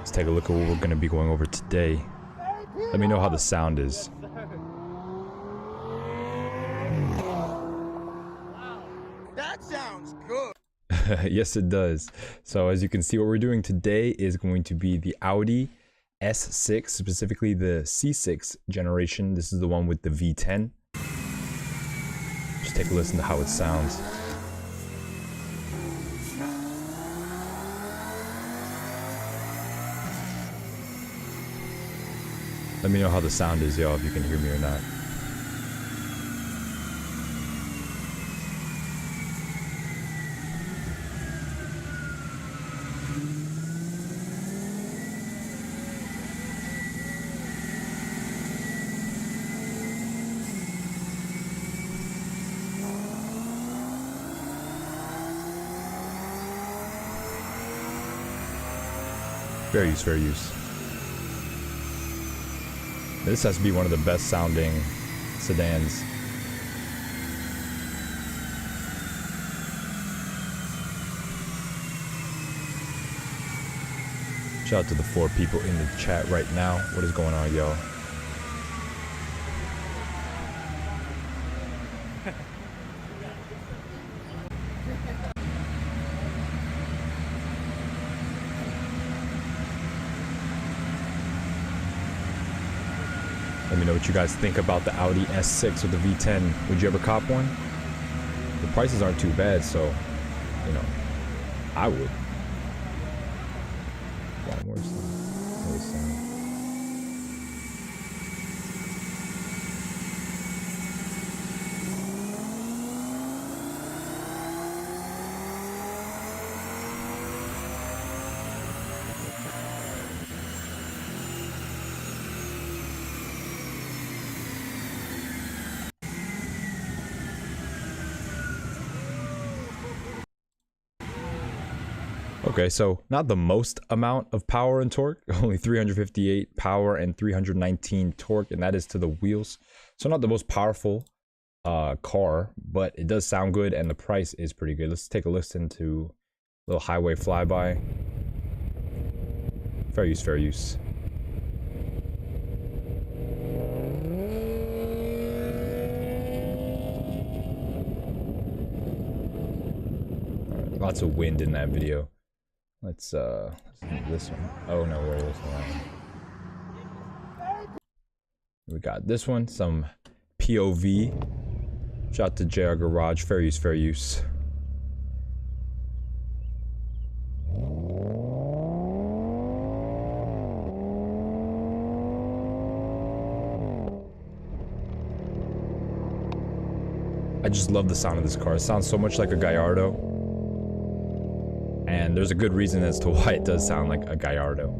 Let's take a look at what we're going to be going over today. Let me know how the sound is. That sounds good. Yes, it does. So as you can see, what we're doing today is going to be the Audi S6, specifically the C6 generation. This is the one with the V10. Just take a listen to how it sounds. Let me know how the sound is, y'all, if you can hear me or not. Fair use, fair use. This has to be one of the best sounding sedans. Shout out to the 4 people in the chat right now. What is going on, y'all? Let me know what you guys think about the Audi S6 or the V10. Would you ever cop one? The prices aren't too bad, so, you know, I would. Where's the sound? Okay, so not the most amount of power and torque, only 358 power and 319 torque, and that is to the wheels. So not the most powerful car, but it does sound good and the price is pretty good. Let's take a listen to a little highway flyby. Fair use, fair use. All right, lots of wind in that video. Let's do this one. Oh no, where is this one? We got this one, some POV. Shout out to JR Garage, fair use, fair use. I just love the sound of this car. It sounds so much like a Gallardo. And there's a good reason as to why it does sound like a Gallardo.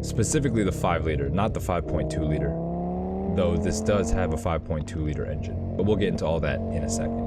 Specifically the 5 liter, not the 5.2 liter. Though this does have a 5.2 liter engine. But we'll get into all that in a second.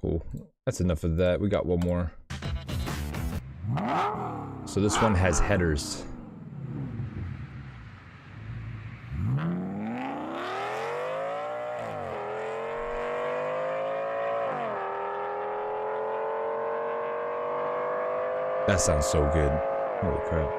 Cool. That's enough of that. We got one more. So this one has headers. That sounds so good. Holy crap.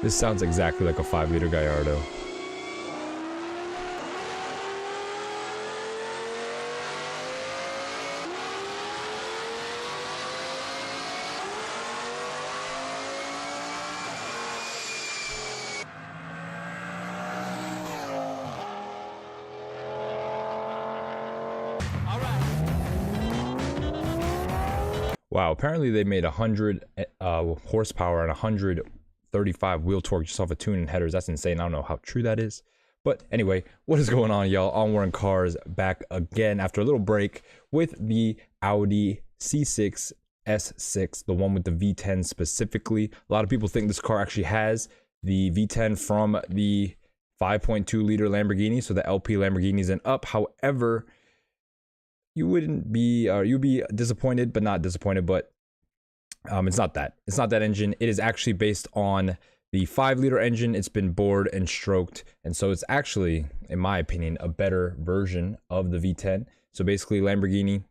This sounds exactly like a 5-liter Gallardo. Wow, apparently they made 100 horsepower and 135 wheel torque just off of tuning headers. That's insane. I don't know how true that is. But anyway, what is going on, y'all? On Warren Cars back again after a little break with the Audi C6 S6, the one with the V10 specifically. A lot of people think this car actually has the V10 from the 5.2 liter Lamborghini, so the LP Lamborghinis and up. However, you'd be disappointed, but not disappointed. But it's not that. It's not that engine. It is actually based on the 5-liter engine. It's been bored and stroked, and so it's actually, in my opinion, a better version of the V10. So basically, Lamborghini,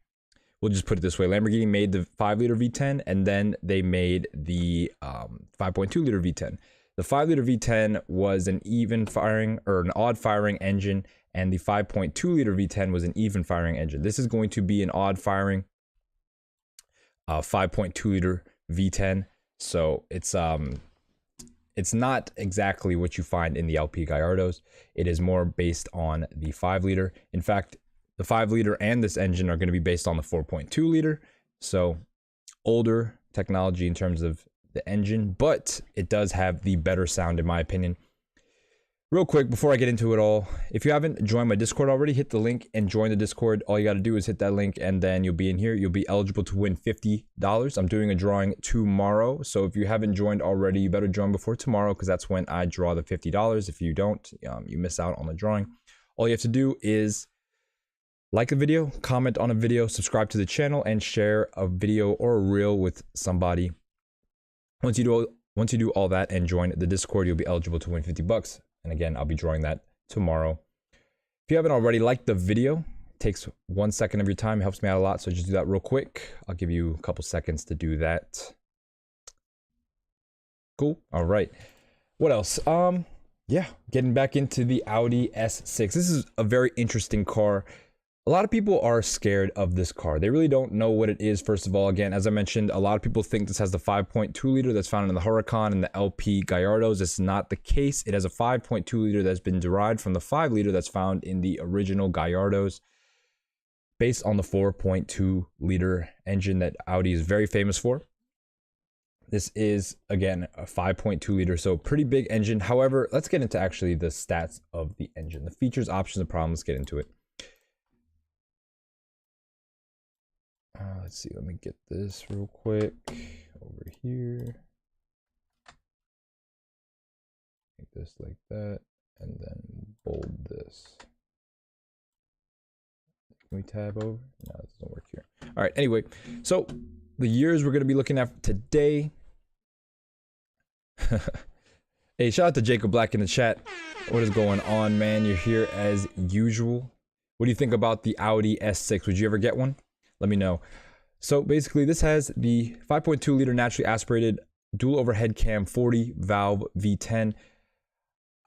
we'll just put it this way: Lamborghini made the 5-liter V10, and then they made the 5.2-liter V10. The 5-liter V10 was an even firing or an odd firing engine, and the 5.2-liter V10 was an even firing engine. This is going to be an odd firing 5.2-liter V10. So it's not exactly what you find in the LP Gallardos. It is more based on the 5-liter. In fact, the 5-liter and this engine are going to be based on the 4.2-liter. So older technology in terms of the engine, but it does have the better sound in my opinion. Real quick, before I get into it all, if you haven't joined my Discord already, hit the link and join the Discord. All you got to do is hit that link and then you'll be in here. You'll be eligible to win $50. I'm doing a drawing tomorrow. So if you haven't joined already, you better join before tomorrow because that's when I draw the $50. If you don't, you miss out on the drawing. All you have to do is like a video, comment on a video, subscribe to the channel, and share a video or a reel with somebody. Once you do all that and join the Discord, you'll be eligible to win $50. And again, I'll be drawing that tomorrow. If you haven't already liked the video, it takes 1 second of your time. It helps me out a lot. So just do that real quick. I'll give you a couple seconds to do that. Cool. All right. What else? Yeah, getting back into the Audi S6. This is a very interesting car. A lot of people are scared of this car. They really don't know what it is. First of all, again, as I mentioned, a lot of people think this has the 5.2 liter that's found in the Huracan and the LP Gallardos. It's not the case. It has a 5.2 liter that's been derived from the 5 liter that's found in the original Gallardos, based on the 4.2 liter engine that Audi is very famous for. This is, again, a 5.2 liter, so pretty big engine. However, let's get into actually the stats of the engine. The features, options, and problems. Let's get into it. Let's see, let me get this real quick over here. Make this like that, and then bold this. Can we tab over? No, it doesn't work here. All right, anyway, so the years we're going to be looking at today. Hey, shout out to Jacob Black in the chat. What is going on, man? You're here as usual. What do you think about the Audi S6? Would you ever get one? Let me know. So basically, this has the 5.2 liter naturally aspirated dual overhead cam 40 valve V10.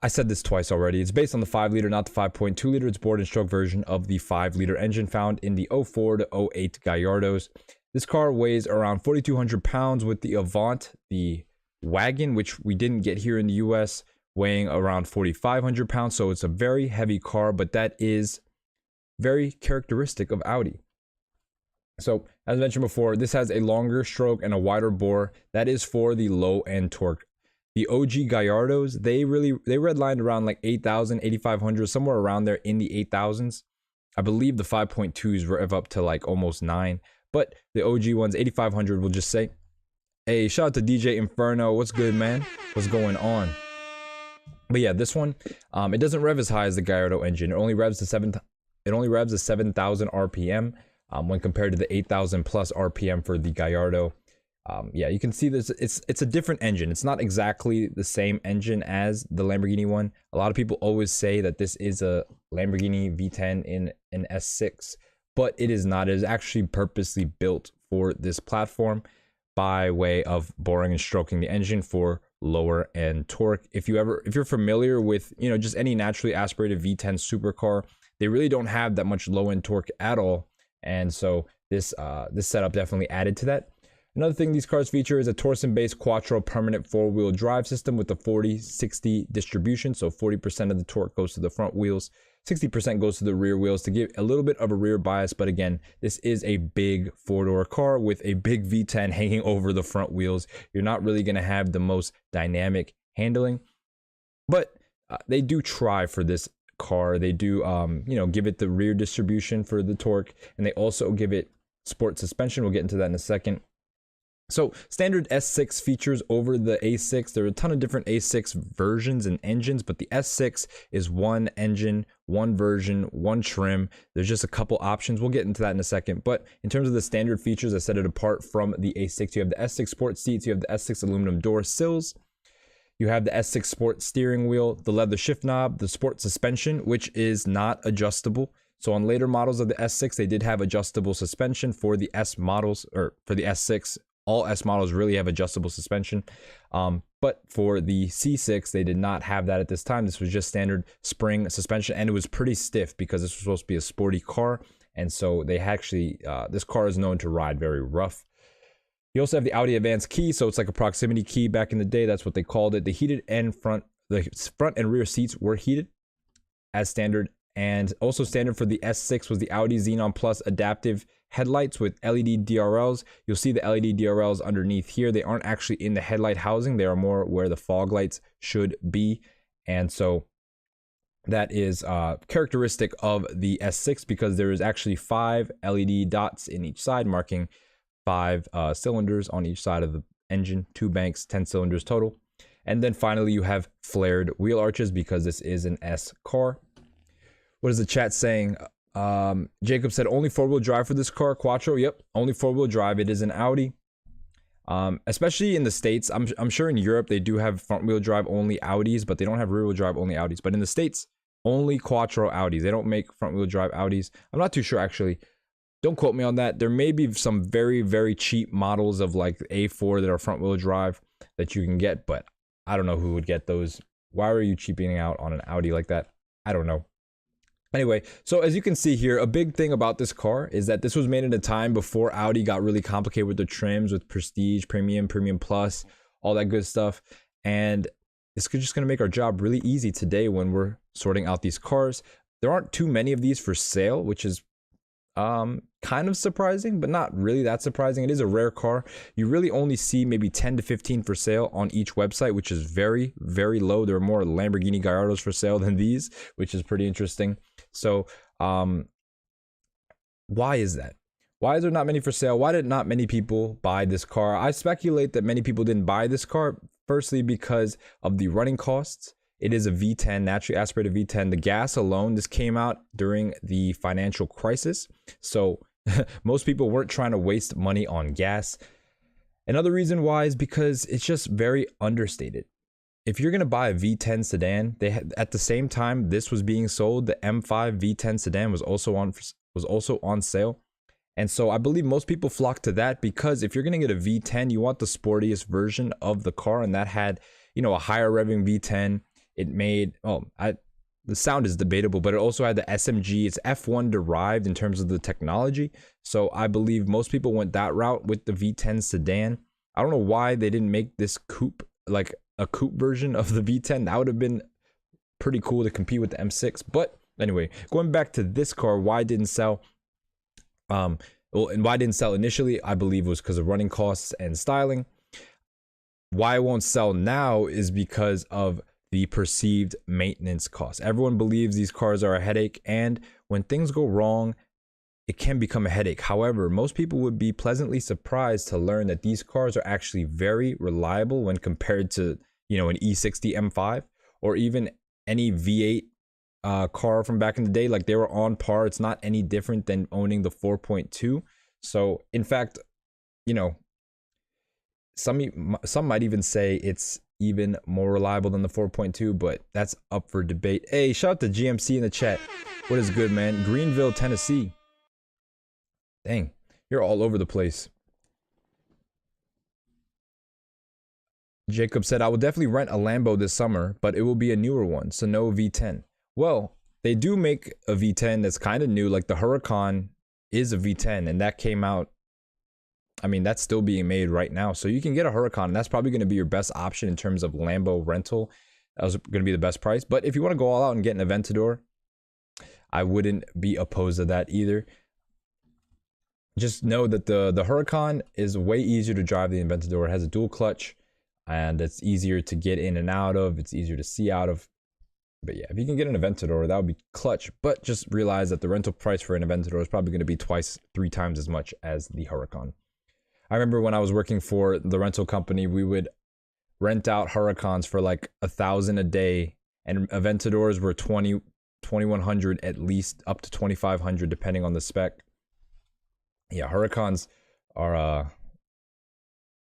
I said this twice already. It's based on the 5 liter, not the 5.2 liter. It's bored and stroke version of the 5 liter engine found in the 04 to 08 Gallardos. This car weighs around 4,200 pounds with the Avant, the wagon, which we didn't get here in the US, weighing around 4,500 pounds. So it's a very heavy car, but that is very characteristic of Audi. So as mentioned before, this has a longer stroke and a wider bore. That is for the low end torque. The OG Gallardos, they redlined around like 8,000, 8,500, somewhere around there in the 8,000s. I believe the 5.2s rev up to like almost 9, but the OG ones, 8,500, we'll just say. Hey, shout out to DJ Inferno. What's good, man? What's going on? But yeah, this one, it doesn't rev as high as the Gallardo engine. It only revs to 7,000 RPM. When compared to the 8,000 plus RPM for the Gallardo. Yeah, you can see this. It's a different engine. It's not exactly the same engine as the Lamborghini one. A lot of people always say that this is a Lamborghini V10 in an S6, but it is not. It is actually purposely built for this platform by way of boring and stroking the engine for lower end torque. If you're familiar with, just any naturally aspirated V10 supercar, they really don't have that much low end torque at all. And so this setup definitely added to that. Another thing these cars feature is a Torsen-based Quattro permanent four-wheel drive system with the 40-60 distribution. So 40% of the torque goes to the front wheels, 60% goes to the rear wheels to give a little bit of a rear bias. But again, this is a big four-door car with a big V10 hanging over the front wheels. You're not really going to have the most dynamic handling, but they do try for this car. They do, you know, give it the rear distribution for the torque, and they also give it sport suspension. We'll get into that in a second. So standard S6 features over the A6. There are a ton of different A6 versions and engines, but the S6 is one engine, one version, one trim. There's just a couple options. We'll get into that in a second. But in terms of the standard features that set it apart from the A6, you have the S6 Sport seats, you have the S6 aluminum door sills, you have the S6 Sport steering wheel, the leather shift knob, the Sport suspension, which is not adjustable. So on later models of the S6, they did have adjustable suspension. For the S models, or for the S6, all S models really have adjustable suspension. But for the C6, they did not have that at this time. This was just standard spring suspension, and it was pretty stiff because this was supposed to be a sporty car. And so they actually, this car is known to ride very rough. You also have the Audi Advanced key, so it's like a proximity key back in the day. That's what they called it. The heated and the front and rear seats were heated as standard. And also standard for the S6 was the Audi Xenon Plus adaptive headlights with LED DRLs. You'll see the LED DRLs underneath here. They aren't actually in the headlight housing. They are more where the fog lights should be. And so that is characteristic of the S6 because there is actually 5 LED dots in each side marking 5 cylinders on each side of the engine, 2 banks, 10 cylinders total. And then finally you have flared wheel arches because this is an S car. What is the chat saying? Jacob said only 4-wheel drive for this car. Quattro, yep, only 4-wheel drive. It is an Audi. Especially in the States, I'm sure in Europe they do have front-wheel drive only Audis, but they don't have rear-wheel drive only Audis. But in the States, only Quattro Audis. They don't make front-wheel drive Audis. I'm not too sure actually. Don't quote me on that. There may be some very, very cheap models of like A4 that are front-wheel drive that you can get, but I don't know who would get those. Why are you cheaping out on an Audi like that? I don't know. Anyway, so as you can see here, a big thing about this car is that this was made in a time before Audi got really complicated with the trims, with Prestige, Premium, Premium Plus, all that good stuff. And it's just going to make our job really easy today when we're sorting out these cars. There aren't too many of these for sale, which is kind of surprising, but not really that surprising. It is a rare car. You really only see maybe 10 to 15 for sale on each website, which is very, very low. There are more Lamborghini Gallardos for sale than these, which is pretty interesting. So why is that? Why is there not many for sale? Why did not many people buy this car? I speculate that many people didn't buy this car, firstly because of the running costs. It is a V10, naturally aspirated V10. The gas alone, this came out during the financial crisis. So most people weren't trying to waste money on gas. Another reason why is because it's just very understated. If you're going to buy a V10 sedan, at the same time this was being sold, the M5 V10 sedan was also on sale. And so I believe most people flock to that because if you're going to get a V10, you want the sportiest version of the car, and that had, you know, a higher revving V10. It made, the sound is debatable, but it also had the SMG. It's F1 derived in terms of the technology. So I believe most people went that route with the V10 sedan. I don't know why they didn't make this coupe, like a coupe version of the V10. That would have been pretty cool to compete with the M6. But anyway, going back to this car, why it didn't sell? And why it didn't sell initially, I believe was because of running costs and styling. Why it won't sell now is because of the perceived maintenance costs. Everyone believes these cars are a headache, and when things go wrong, it can become a headache. However, most people would be pleasantly surprised to learn that these cars are actually very reliable when compared to, you know, an E60 M5 or even any V8 car from back in the day. Like, they were on par. It's not any different than owning the 4.2. So in fact, you know, some might even say it's even more reliable than the 4.2, but that's up for debate. Hey, shout out to GMC in the chat. What is good, man? Greenville, Tennessee. Dang, you're all over the place. Jacob said, I will definitely rent a Lambo this summer, but it will be a newer one, so no V10. Well, they do make a V10 that's kind of new, like the Huracan is a V10, and that came out, I mean, that's still being made right now. So you can get a Huracan, and that's probably going to be your best option in terms of Lambo rental. That was going to be the best price. But if you want to go all out and get an Aventador, I wouldn't be opposed to that either. Just know that the Huracan is way easier to drive than the Aventador. It has a dual clutch, and it's easier to get in and out of. It's easier to see out of. But yeah, if you can get an Aventador, that would be clutch. But just realize that the rental price for an Aventador is probably going to be 2-3 times as much as the Huracan. I remember when I was working for the rental company, we would rent out Huracans for like $1,000 a day, and Aventadors were 2,100 at least, up to 2,500 depending on the spec. Yeah, Huracans are a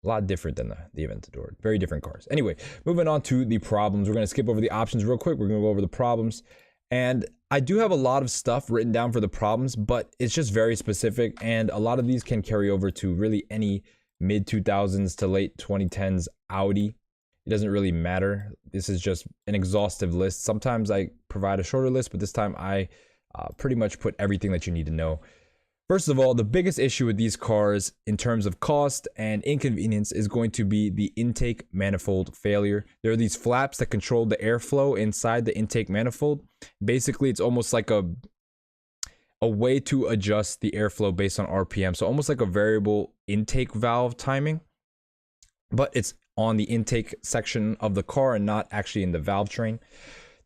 lot different than the Aventador. Very different cars. Anyway, moving on to the problems. We're going to skip over the options real quick. We're going to go over the problems. And I do have a lot of stuff written down for the problems, but it's just very specific. And a lot of these can carry over to really any mid-2000s to late 2010s Audi. It doesn't really matter. This is just an exhaustive list. Sometimes I provide a shorter list, but this time I pretty much put everything that you need to know. First of all, the biggest issue with these cars in terms of cost and inconvenience is going to be the intake manifold failure. There are these flaps that control the airflow inside the intake manifold. Basically, it's almost like a way to adjust the airflow based on RPM. So almost like a variable intake valve timing, but it's on the intake section of the car and not actually in the valve train.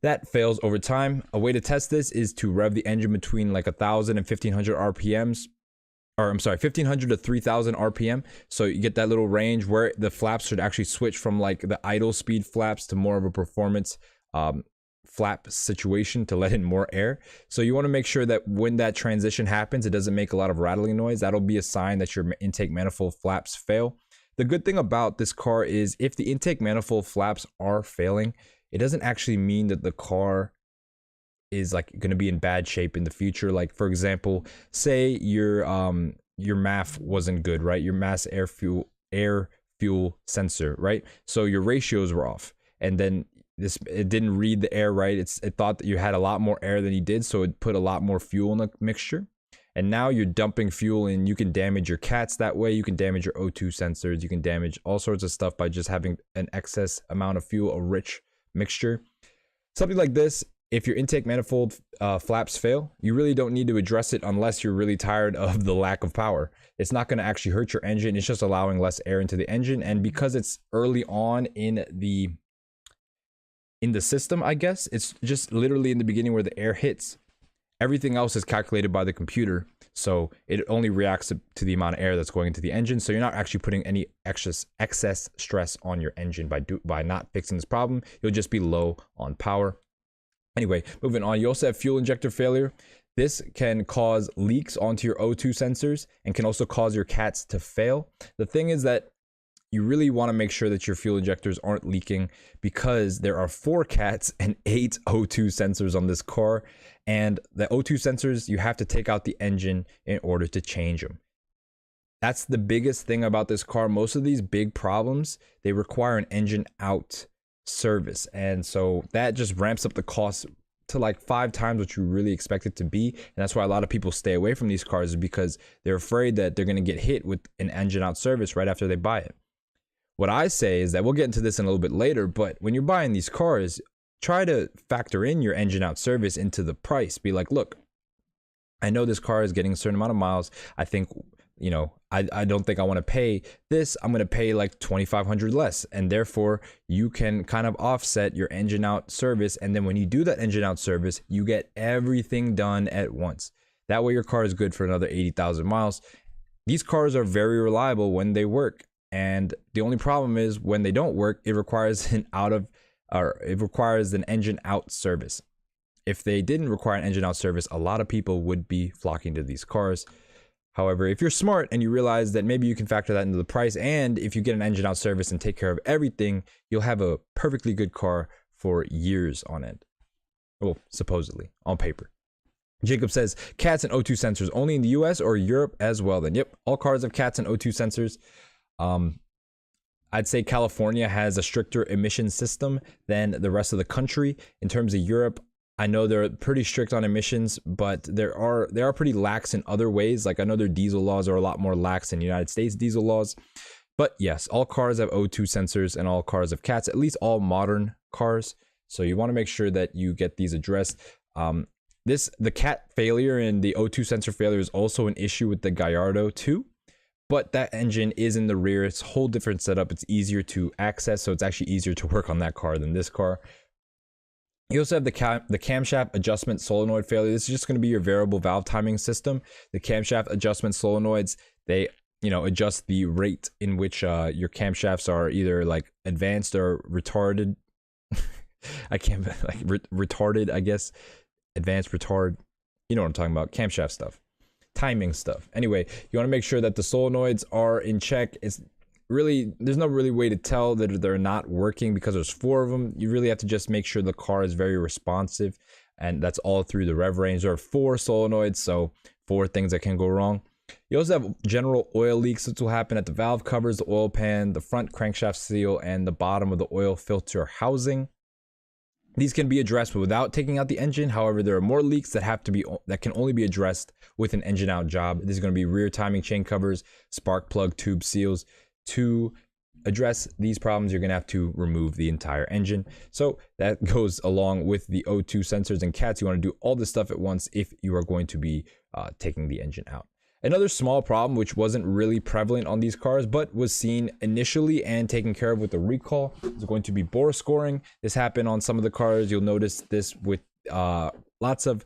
That fails over time. A way to test this is to rev the engine between like 1,000 and 1,500 RPMs, or I'm sorry, 1,500 to 3,000 RPM. So you get that little range where the flaps should actually switch from like the idle speed flaps to more of a performance flap situation to let in more air. So you want to make sure that when that transition happens, it doesn't make a lot of rattling noise. That'll be a sign that your intake manifold flaps fail. The good thing about this car is if the intake manifold flaps are failing, it doesn't actually mean that the car is like going to be in bad shape in the future. Like for example, say your MAF wasn't good, right? Your mass air fuel sensor, right? So your ratios were off, and then it didn't read the air right. It thought that you had a lot more air than you did, so it put a lot more fuel in the mixture. And now you're dumping fuel and you can damage your cats that way. You can damage your O2 sensors. You can damage all sorts of stuff by just having an excess amount of fuel, a rich mixture. Something like this, if your intake manifold flaps fail, you really don't need to address it unless you're really tired of the lack of power. It's not going to actually hurt your engine. It's just allowing less air into the engine. And because it's early on in the system, I guess, it's just literally in the beginning where the air hits. Everything else is calculated by the computer, so it only reacts to the amount of air that's going into the engine. So you're not actually putting any excess stress on your engine by not fixing this problem. You'll just be low on power. Anyway, moving on. You also have fuel injector failure. This can cause leaks onto your O2 sensors and can also cause your cats to fail. The thing is that you really want to make sure that your fuel injectors aren't leaking, because there are 4 cats and 8 O2 sensors on this car. And the O2 sensors, you have to take out the engine in order to change them. That's the biggest thing about this car. Most of these big problems, they require an engine out service. And so that just ramps up the cost to like 5 times what you really expect it to be. And that's why a lot of people stay away from these cars, is because they're afraid that they're going to get hit with an engine out service right after they buy it. What I say is that we'll get into this in a little bit later, but when you're buying these cars, try to factor in your engine out service into the price. Be like, look, I know this car is getting a certain amount of miles. I think, you know, I don't think I want to pay this. I'm going to pay like $2,500 less. And therefore you can kind of offset your engine out service. And then when you do that engine out service, you get everything done at once. That way your car is good for another 80,000 miles. These cars are very reliable when they work. And the only problem is when they don't work, it requires an engine out service. If they didn't require an engine out service, a lot of people would be flocking to these cars. However, if you're smart and you realize that maybe you can factor that into the price, and if you get an engine out service and take care of everything, you'll have a perfectly good car for years on end. Well, supposedly, on paper. Jacob says, cats and O2 sensors only in the US or Europe as well? Then yep, all cars have cats and O2 sensors. I'd say California has a stricter emission system than the rest of the country. In terms of Europe, I know they're pretty strict on emissions, but they are pretty lax in other ways. Like I know their diesel laws are a lot more lax than United States diesel laws. But yes, all cars have O2 sensors and all cars have cats, at least all modern cars. So you want to make sure that you get these addressed. The cat failure and the O2 sensor failure is also an issue with the Gallardo too. But that engine is in the rear. It's a whole different setup. It's easier to access, so it's actually easier to work on that car than this car. You also have the camshaft adjustment solenoid failure. This is just going to be your variable valve timing system. The camshaft adjustment solenoids, they adjust the rate in which your camshafts are either like advanced or retarded. I can't like retarded, I guess. Advanced, retard. You know what I'm talking about. Camshaft stuff. Timing stuff. Anyway, you want to make sure that the solenoids are in check. It's really, there's no really way to tell that they're not working because there's 4 of them. You really have to just make sure the car is very responsive, and that's all through the rev range. There are 4 solenoids, so 4 things that can go wrong. You also have general oil leaks. This will happen at the valve covers, the oil pan, the front crankshaft seal, and the bottom of the oil filter housing. These can be addressed without taking out the engine. However, there are more leaks that can only be addressed with an engine out job. This is going to be rear timing chain covers, spark plug tube seals. To address these problems, you're going to have to remove the entire engine. So that goes along with the O2 sensors and cats. You want to do all this stuff at once if you are going to be taking the engine out. Another small problem, which wasn't really prevalent on these cars, but was seen initially and taken care of with the recall, is going to be bore scoring. This happened on some of the cars. You'll notice this with lots of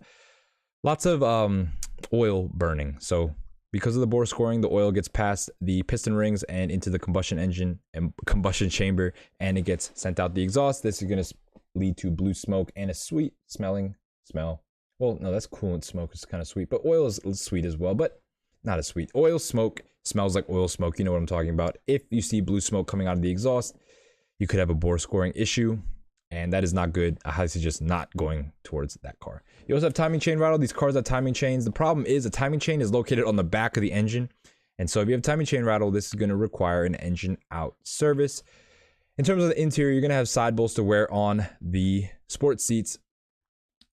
oil burning. So because of the bore scoring, the oil gets past the piston rings and into the combustion engine and combustion chamber, and it gets sent out the exhaust. This is going to lead to blue smoke and a sweet smelling smell. Well, no, that's coolant smoke. It's kind of sweet, but oil is sweet as well, but not as sweet. Oil smoke smells like oil smoke. You know what I'm talking about. If you see blue smoke coming out of the exhaust, you could have a bore scoring issue, and that is not good. I highly suggest not going towards that car. You also have timing chain rattle. These cars have timing chains. The problem is the timing chain is located on the back of the engine, and so if you have timing chain rattle, this is going to require an engine out service. In terms of the interior, you're going to have side bolster wear on the sports seats.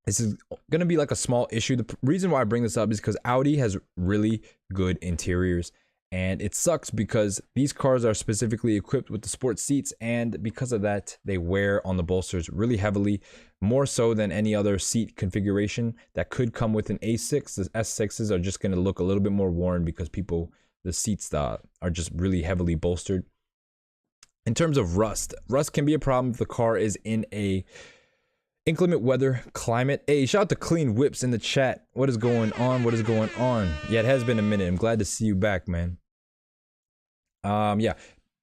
This is going to be like a small issue. The reason why I bring this up is because Audi has really good interiors, and it sucks because these cars are specifically equipped with the sports seats, and because of that, they wear on the bolsters really heavily, more so than any other seat configuration that could come with an A6. The S6s are just going to look a little bit more worn because the seats are just really heavily bolstered. In terms of rust can be a problem if the car is in a inclement weather climate. Hey, shout out to Clean Whips in the chat. What is going on? What is going on? Yeah, it has been a minute. I'm glad to see you back, man. Yeah,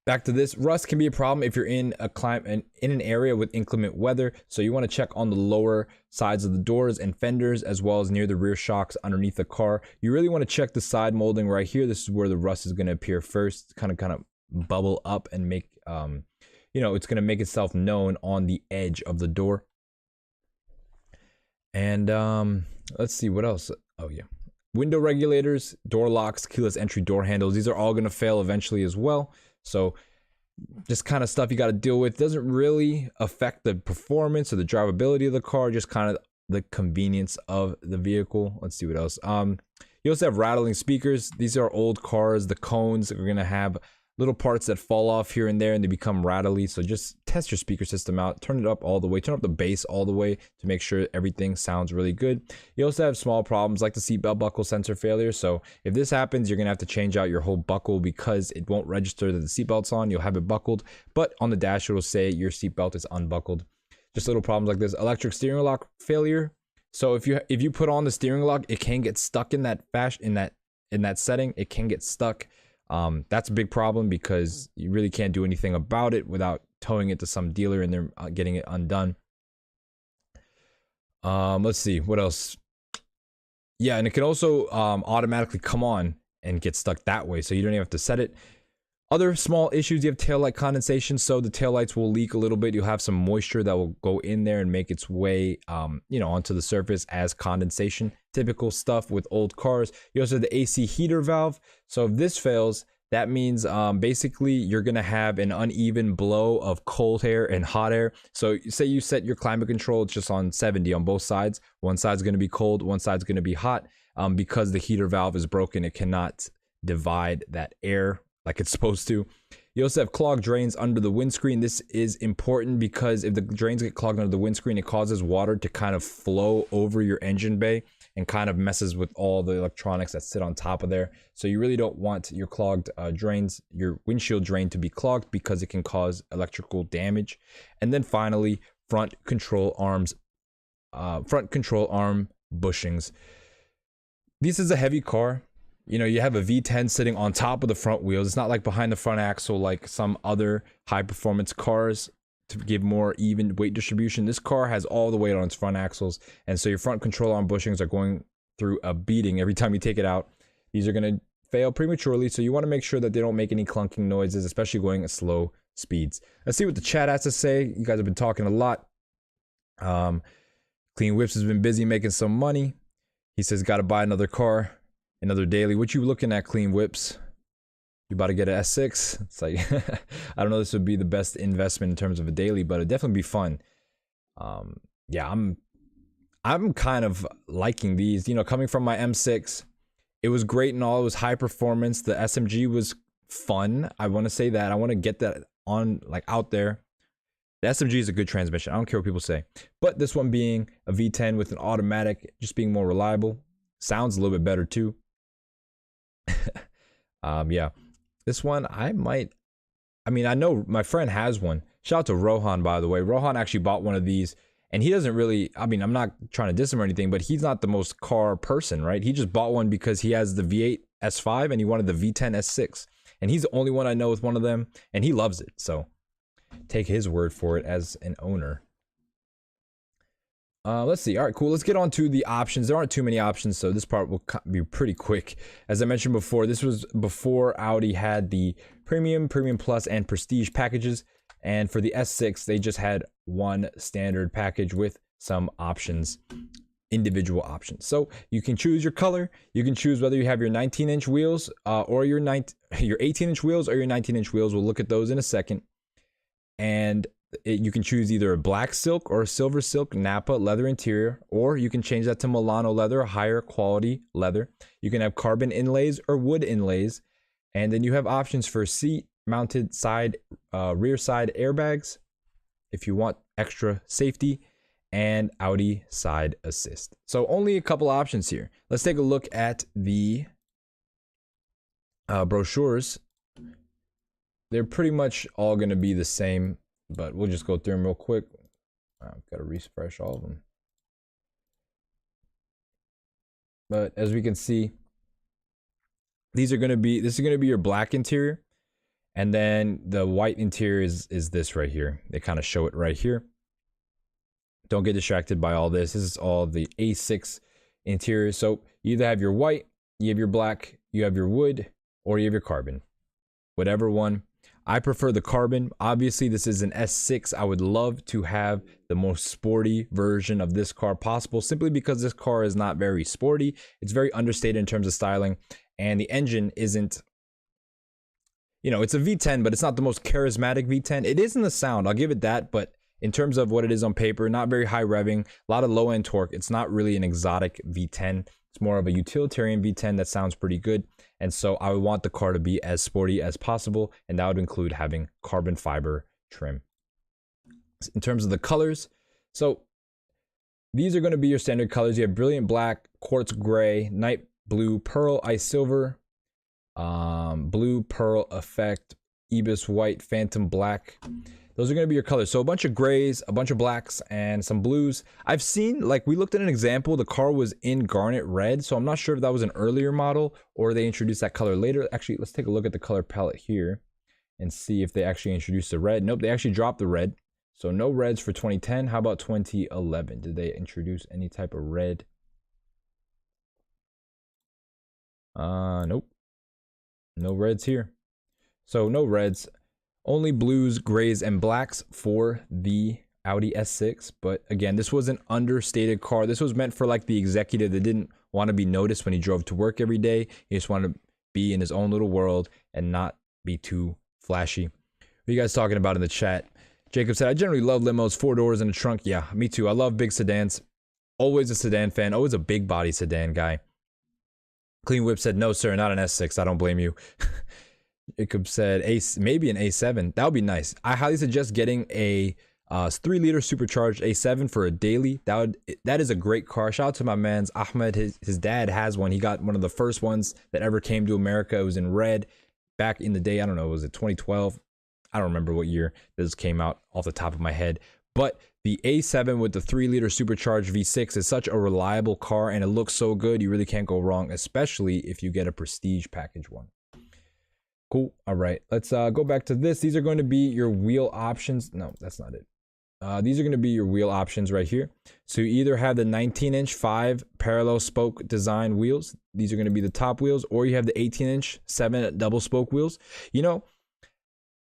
back to this. Rust can be a problem if you're in an area with inclement weather. So you want to check on the lower sides of the doors and fenders, as well as near the rear shocks underneath the car. You really want to check the side molding right here. This is where the rust is going to appear first, kind of bubble up and make it's going to make itself known on the edge of the door. And let's see what else. Oh yeah, window regulators, door locks, keyless entry door handles. These are all going to fail eventually as well. So just kind of stuff you got to deal with. Doesn't really affect the performance or the drivability of the car, just kind of the convenience of the vehicle. Let's see what else. You also have rattling speakers. These are old cars. The cones are going to have little parts that fall off here and there, and they become rattly. So just test your speaker system out. Turn it up all the way. Turn up the bass all the way to make sure everything sounds really good. You also have small problems like the seatbelt buckle sensor failure. So if this happens, you're going to have to change out your whole buckle because it won't register that the seatbelt's on. You'll have it buckled, but on the dash, it'll say your seatbelt is unbuckled. Just little problems like this. Electric steering lock failure. So if you put on the steering lock, it can get stuck in that in that setting. It can get stuck. That's a big problem because you really can't do anything about it without towing it to some dealer and they're getting it undone. Let's see what else. Yeah, and it can also automatically come on and get stuck that way, so you don't even have to set it. Other small issues, you have taillight condensation, so the taillights will leak a little bit. You'll have some moisture that will go in there and make its way onto the surface as condensation. Typical stuff with old cars. You also have the AC heater valve. So if this fails, that means basically you're gonna have an uneven blow of cold air and hot air. So say you set your climate control just on 70 on both sides. One side's gonna be cold, one side's gonna be hot. Because the heater valve is broken, it cannot divide that air like it's supposed to. You also have clogged drains under the windscreen. This is important because if the drains get clogged under the windscreen, it causes water to kind of flow over your engine bay and kind of messes with all the electronics that sit on top of there. So you really don't want your clogged drains, your windshield drain to be clogged because it can cause electrical damage. And then finally, front control arm bushings. This is a heavy car. You know, you have a V10 sitting on top of the front wheels. It's not like behind the front axle like some other high performance cars to give more even weight distribution. This car has all the weight on its front axles, and so your front control arm bushings are going through a beating every time you take it out. These are going to fail prematurely, so you want to make sure that they don't make any clunking noises, especially going at slow speeds. Let's see what the chat has to say. You guys have been talking a lot. Clean Whips has been busy making some money. He says, got to buy another car. Another daily. What you looking at, Clean Whips? You about to get an S6? It's like I don't know. This would be the best investment in terms of a daily, but it'd definitely be fun. Yeah, I'm kind of liking these. You know, coming from my M6, it was great and all. It was high performance. The SMG was fun. I want to say that. I want to get that on like out there. The SMG is a good transmission. I don't care what people say. But this one being a V10 with an automatic, just being more reliable, sounds a little bit better too. Yeah, this one I mean, I know my friend has one. Shout out to Rohan, by the way. Rohan actually bought one of these, and he doesn't really, I mean, I'm not trying to diss him or anything, but he's not the most car person, right? He just bought one because he has the V8 S5 and he wanted the V10 S6, and he's the only one I know with one of them, and he loves it. So take his word for it as an owner. Let's see. All right, cool. Let's get on to the options. There aren't too many options, so this part will be pretty quick. As I mentioned before, this was before Audi had the Premium, Premium Plus, and Prestige packages. And for the S6, they just had one standard package with some options, individual options. So you can choose your color. You can choose whether you have your 19-inch wheels or your 18-inch wheels or your 19-inch wheels. We'll look at those in a second. And you can choose either a black silk or a silver silk Napa leather interior, or you can change that to Milano leather, a higher quality leather. You can have carbon inlays or wood inlays, and then you have options for seat mounted side, rear side airbags if you want extra safety, and Audi side assist. So only a couple options here. Let's take a look at the brochures. They're pretty much all going to be the same, but we'll just go through them real quick. I've got to refresh all of them. But as we can see, this is going to be your black interior, and then the white interior is this right here. They kind of show it right here. Don't get distracted by all this. This is all the A6 interior. So you either have your white, you have your black, you have your wood, or you have your carbon. Whatever one. I prefer the carbon. Obviously, this is an S6. I would love to have the most sporty version of this car possible, simply because this car is not very sporty. It's very understated in terms of styling, and the engine isn't, you know, it's a V10, but it's not the most charismatic V10. It is in the sound, I'll give it that, but in terms of what it is on paper, not very high revving, a lot of low-end torque. It's not really an exotic V10. It's more of a utilitarian V10 that sounds pretty good. And so I would want the car to be as sporty as possible, and that would include having carbon fiber trim. In terms of the colors, so these are going to be your standard colors. You have brilliant black, quartz gray, night blue, pearl, ice silver, blue, pearl effect, ibis white, phantom black. Those are going to be your colors. So a bunch of grays, a bunch of blacks, and some blues. I've seen, like, we looked at an example, the car was in garnet red, so I'm not sure if that was an earlier model or they introduced that color later. Actually, let's take a look at the color palette here and see if they actually introduced the red. Nope, they actually dropped the red. So no reds for 2010. How about 2011? Did they introduce any type of red? Nope. No reds here. So no reds. Only blues, grays, and blacks for the Audi S6. But again, this was an understated car. This was meant for like the executive that didn't want to be noticed when he drove to work every day. He just wanted to be in his own little world and not be too flashy. What are you guys talking about in the chat? Jacob said, I generally love limos, 4 doors and a trunk. Yeah, me too. I love big sedans. Always a sedan fan. Always a big body sedan guy. Clean Whip said, no, sir, not an S6. I don't blame you. Jacob said maybe an A7. That would be nice. I highly suggest getting a 3-liter supercharged A7 for a daily. That is a great car. Shout out to my man's Ahmed. His dad has one. He got one of the first ones that ever came to America. It was in red back in the day. I don't know, was it 2012? I don't remember what year this came out off the top of my head. But the A7 with the 3-liter supercharged V6 is such a reliable car, and it looks so good. You really can't go wrong, especially if you get a prestige package one. Cool. All right, let's go back to this. These are going to be your wheel options. No, that's not it. These are going to be your wheel options right here. So you either have the 19-inch 5 parallel spoke design wheels. These are going to be the top wheels, or you have the 18-inch 7 double spoke wheels. You know,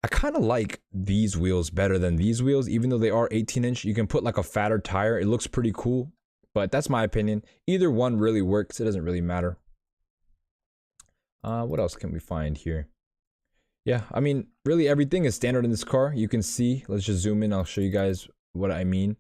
I kind of like these wheels better than these wheels, even though they are 18-inch. You can put like a fatter tire. It looks pretty cool, but that's my opinion. Either one really works. It doesn't really matter. What else can we find here? Yeah, I mean, really everything is standard in this car. You can see, let's just zoom in. I'll show you guys what I mean.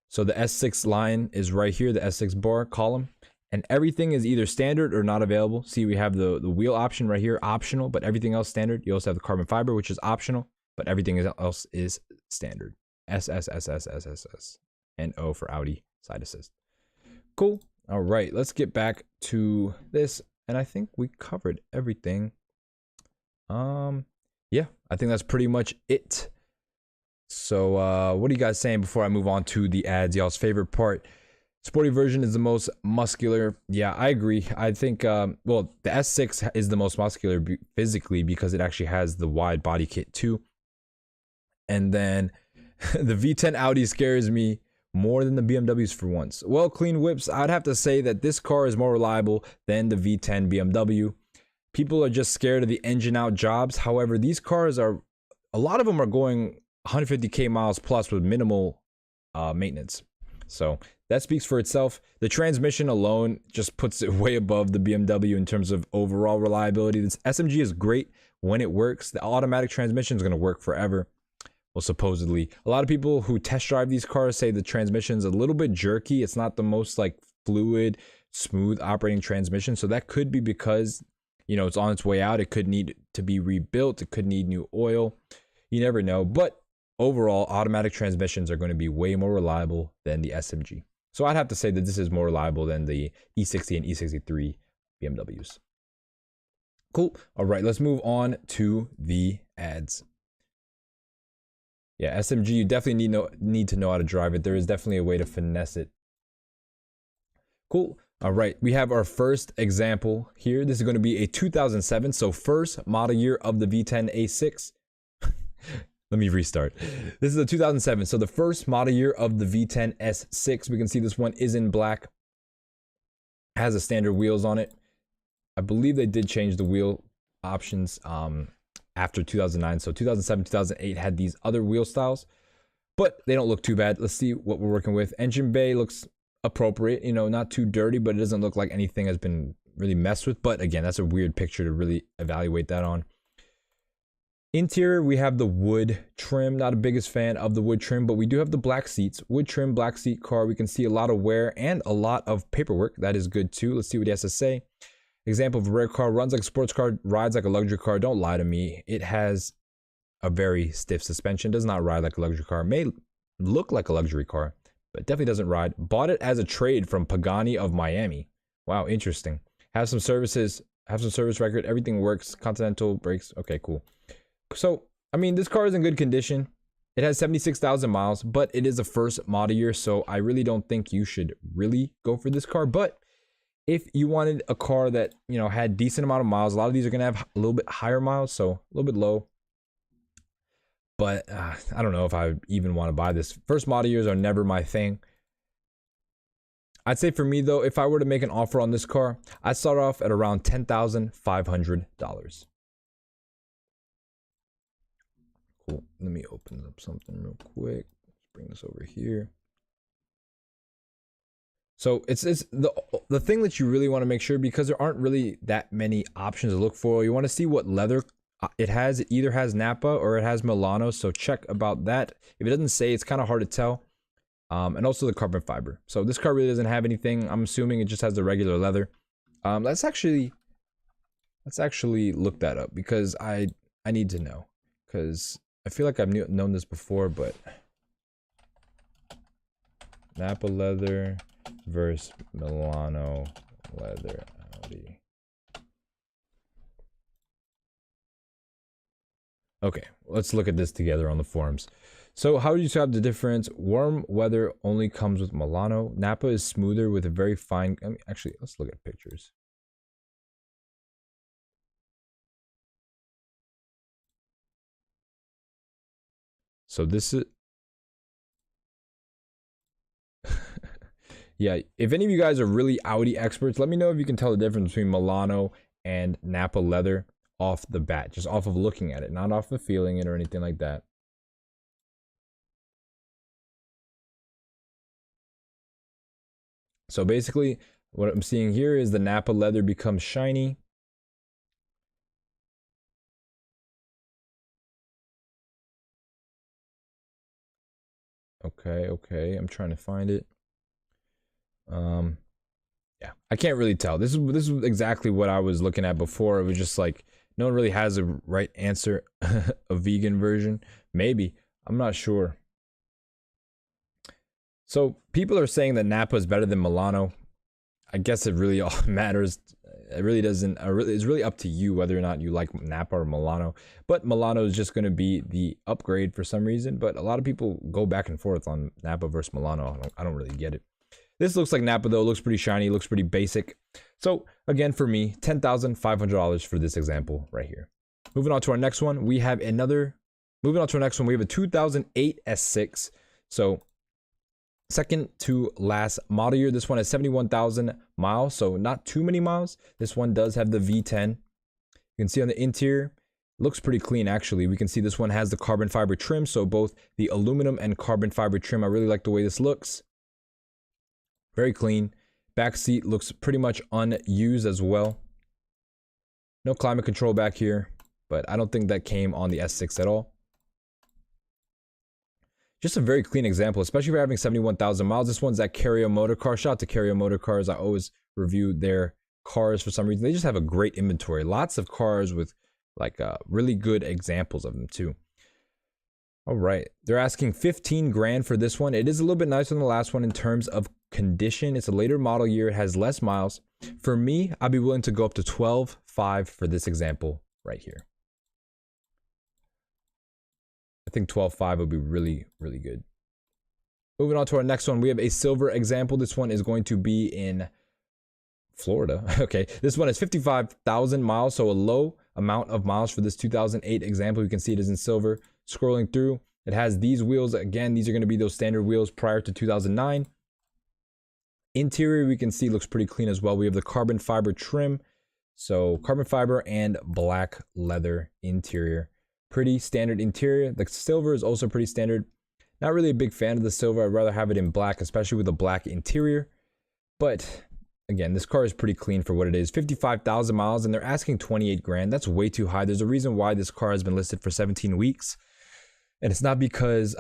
So the S6 line is right here, the S6 bar column, and everything is either standard or not available. See, we have the wheel option right here, optional, but everything else standard. You also have the carbon fiber, which is optional, but everything else is standard. S, S, S, S, S, S, S, and O for Audi side assist. Cool. All right, let's get back to this, and I think we covered everything. Yeah, I think that's pretty much it. So what are you guys saying before I move on to the ads? Y'all's favorite part. Sporty version is the most muscular. Yeah, I agree. I think well, the S6 is the most muscular physically because it actually has the wide body kit too. And then the V10 Audi scares me more than the BMWs for once. Well, clean whips, I'd have to say that this car is more reliable than the V10 BMW. People are just scared of the engine out jobs. However, these cars are, a lot of them are going 150k miles plus with minimal maintenance. So that speaks for itself. The transmission alone just puts it way above the BMW in terms of overall reliability. This SMG is great when it works. The automatic transmission is going to work forever. Well, supposedly. A lot of people who test drive these cars say the transmission's a little bit jerky. It's not the most like fluid, smooth operating transmission. So that could be because, you know, it's on its way out. It could need to be rebuilt. It could need new oil. You never know. But overall, automatic transmissions are going to be way more reliable than the SMG. So I'd have to say that this is more reliable than the E60 and E63 BMWs. Cool. All right, let's move on to the ads. Yeah, SMG, you definitely need to know how to drive it. There is definitely a way to finesse it. Cool. All right, we have our first example here. This is going to be a 2007, so first model year of the V10 A6. Let me restart. This is a 2007, so the first model year of the V10 S6. We can see this one is in black. Has the standard wheels on it. I believe they did change the wheel options after 2009. So 2007, 2008 had these other wheel styles, but they don't look too bad. Let's see what we're working with. Engine bay looks appropriate, you know, not too dirty, but it doesn't look like anything has been really messed with. But again, that's a weird picture to really evaluate that on. Interior, we have the wood trim. Not a biggest fan of the wood trim, but we do have the black seats. Wood trim, black seat car. We can see a lot of wear and a lot of paperwork. That is good too. Let's see what he has to say. Example of a rare car. Runs like a sports car, rides like a luxury car. Don't lie to me. It has a very stiff suspension. Does not ride like a luxury car. May look like a luxury car, but definitely doesn't ride. Bought it as a trade from Pagani of Miami. Wow, interesting. Have some services. Have some service record. Everything works. Continental brakes. Okay, cool. So, I mean, this car is in good condition. It has 76,000 miles, but it is a first model year, so I really don't think you should really go for this car. But if you wanted a car that, you know, had decent amount of miles, a lot of these are going to have a little bit higher miles, so a little bit low. But I don't know if I even want to buy this. First model years are never my thing. I'd say for me, though, if I were to make an offer on this car, I'd start off at around $10,500. Cool. Let me open up something real quick. Let's bring this over here. So it's the thing that you really want to make sure, because there aren't really that many options to look for. You want to see what leather it has. It either has Nappa or it has Milano. So check about that. If it doesn't say, it's kind of hard to tell. And also the carbon fiber. So this car really doesn't have anything. I'm assuming it just has the regular leather. Let's actually Let's actually look that up because I need to know, because I feel like I've known this before, but Napa leather versus Milano leather Audi. Okay, let's look at this together on the forums. So how do you describe the difference? Warm weather only comes with Milano. Napa is smoother with a very fine. I mean, actually, let's look at pictures. So this is. Yeah, if any of you guys are really Audi experts, let me know if you can tell the difference between Milano and Napa leather off the bat, just off of looking at it, not off of feeling it or anything like that. So basically, what I'm seeing here is the Napa leather becomes shiny. Okay, I'm trying to find it. Yeah, I can't really tell. This is exactly what I was looking at before. It was just like no one really has a right answer. A vegan version, maybe. I'm not sure. So people are saying that Napa is better than Milano. I guess it really all matters. It really doesn't. It's really up to you whether or not you like Napa or Milano. But Milano is just going to be the upgrade for some reason. But a lot of people go back and forth on Napa versus Milano. I don't really get it. This looks like Napa though. It looks pretty shiny. It looks pretty basic. So again, for me, $10,500 for this example right here. Moving on to our next one, we have another. Moving on to our next one, we have a 2008 S6. So second to last model year. This one has 71,000 miles, so not too many miles. This one does have the V10. You can see on the interior, looks pretty clean actually. We can see this one has the carbon fiber trim, so both the aluminum and carbon fiber trim. I really like the way this looks. Very clean. Back seat looks pretty much unused as well. No climate control back here, but I don't think that came on the S6 at all. Just a very clean example, especially for having 71,000 miles. This one's at Carrier Motor Car. Shout out to Carrier Motor Cars. I always review their cars for some reason. They just have a great inventory. Lots of cars with like really good examples of them too. All right, they're asking 15 grand for this one. It is a little bit nicer than the last one in terms of condition. It's a later model year. It has less miles. For me, I'd be willing to go up to 12.5 for this example right here. I think 12.5 would be really, really good. Moving on to our next one, we have a silver example. This one is going to be in Florida. Okay, this one is 55,000 miles, so a low amount of miles for this 2008 example. You can see it is in silver. Scrolling through, it has these wheels. Again, these are going to be those standard wheels prior to 2009. Interior, we can see looks pretty clean as well. We have the carbon fiber trim. So carbon fiber and black leather interior. Pretty standard interior. The silver is also pretty standard. Not really a big fan of the silver. I'd rather have it in black, especially with a black interior. But again, this car is pretty clean for what it is. 55,000 miles, and they're asking 28 grand. That's way too high. There's a reason why this car has been listed for 17 weeks. And it's not because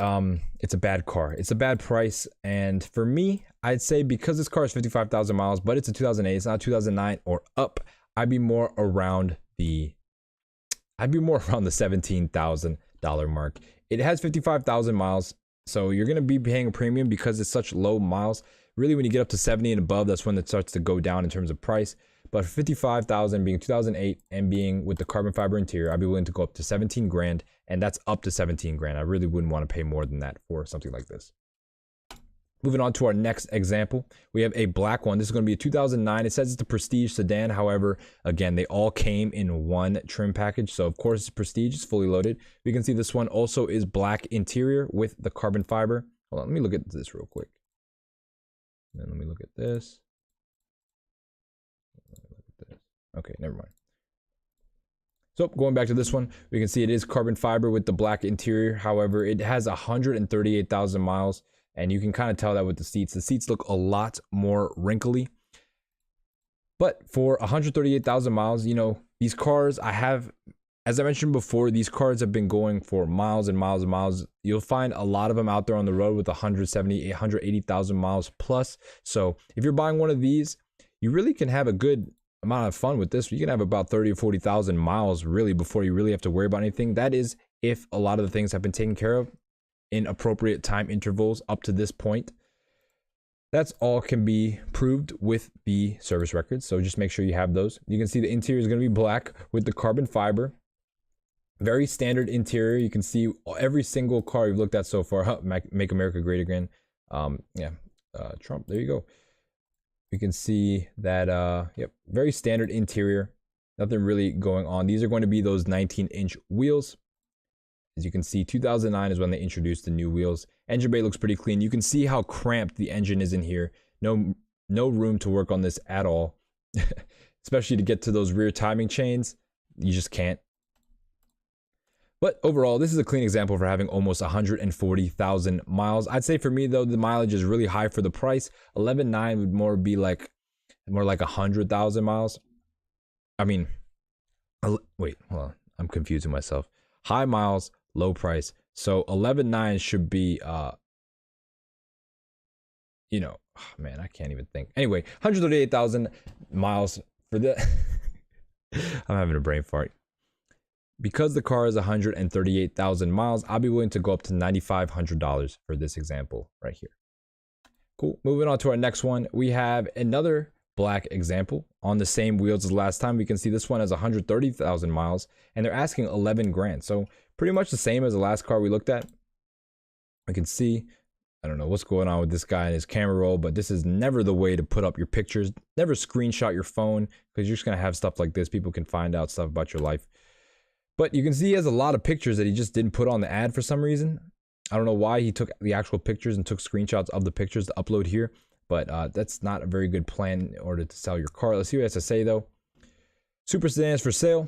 it's a bad car. It's a bad price. And for me, I'd say because this car is 55,000 miles, but it's a 2008, it's not 2009 or up, I'd be more around the $17,000 mark. It has 55,000 miles, so you're going to be paying a premium because it's such low miles. Really, when you get up to 70 and above, that's when it starts to go down in terms of price. But 55,000 being 2008 and being with the carbon fiber interior, I'd be willing to go up to 17 grand, and that's up to 17 grand. I really wouldn't want to pay more than that for something like this. Moving on to our next example, we have a black one. This is going to be a 2009. It says it's the Prestige sedan. However, again, they all came in one trim package. So of course it's Prestige, it's fully loaded. We can see this one also is black interior with the carbon fiber. Hold on, let me look at this real quick. And then let me look at this. Okay, never mind. So going back to this one, we can see it is carbon fiber with the black interior. However, it has 138,000 miles, and you can kind of tell that with the seats. The seats look a lot more wrinkly. But for 138,000 miles, you know, these cars I have, as I mentioned before, these cars have been going for miles and miles and miles. You'll find a lot of them out there on the road with 170, 180,000 miles plus. So if you're buying one of these, you really can have a good amount of fun with this. You can have about 30 or 40,000 miles really before you really have to worry about anything. That is if a lot of the things have been taken care of in appropriate time intervals up to this point. That's all can be proved with the service records. So just make sure you have those. You can see the interior is going to be black with the carbon fiber. Very standard interior. You can see every single car you've looked at so far. Make America Great Again. Trump. There you go. You can see that, yep, very standard interior. Nothing really going on. These are going to be those 19-inch wheels. As you can see, 2009 is when they introduced the new wheels. Engine bay looks pretty clean. You can see how cramped the engine is in here. No room to work on this at all. Especially to get to those rear timing chains. You just can't. But overall, this is a clean example for having almost 140,000 miles. I'd say for me, though, the mileage is really high for the price. 11.9 would more like 100,000 miles. I mean, wait, hold on. I'm confusing myself. High miles, low price. So 11.9 should be, you know, oh man, I can't even think. Anyway, 138,000 miles for the. I'm having a brain fart. Because the car is 138,000 miles, I'll be willing to go up to $9,500 for this example right here. Cool. Moving on to our next one, we have another black example on the same wheels as last time. We can see this one has 130,000 miles, and they're asking 11 grand. So pretty much the same as the last car we looked at. I can see, I don't know what's going on with this guy and his camera roll, but this is never the way to put up your pictures. Never screenshot your phone, because you're just going to have stuff like this. People can find out stuff about your life. But you can see he has a lot of pictures that he just didn't put on the ad for some reason. I don't know why he took the actual pictures and took screenshots of the pictures to upload here. But that's not a very good plan in order to sell your car. Let's see what it has to say, though. Super sedans for sale.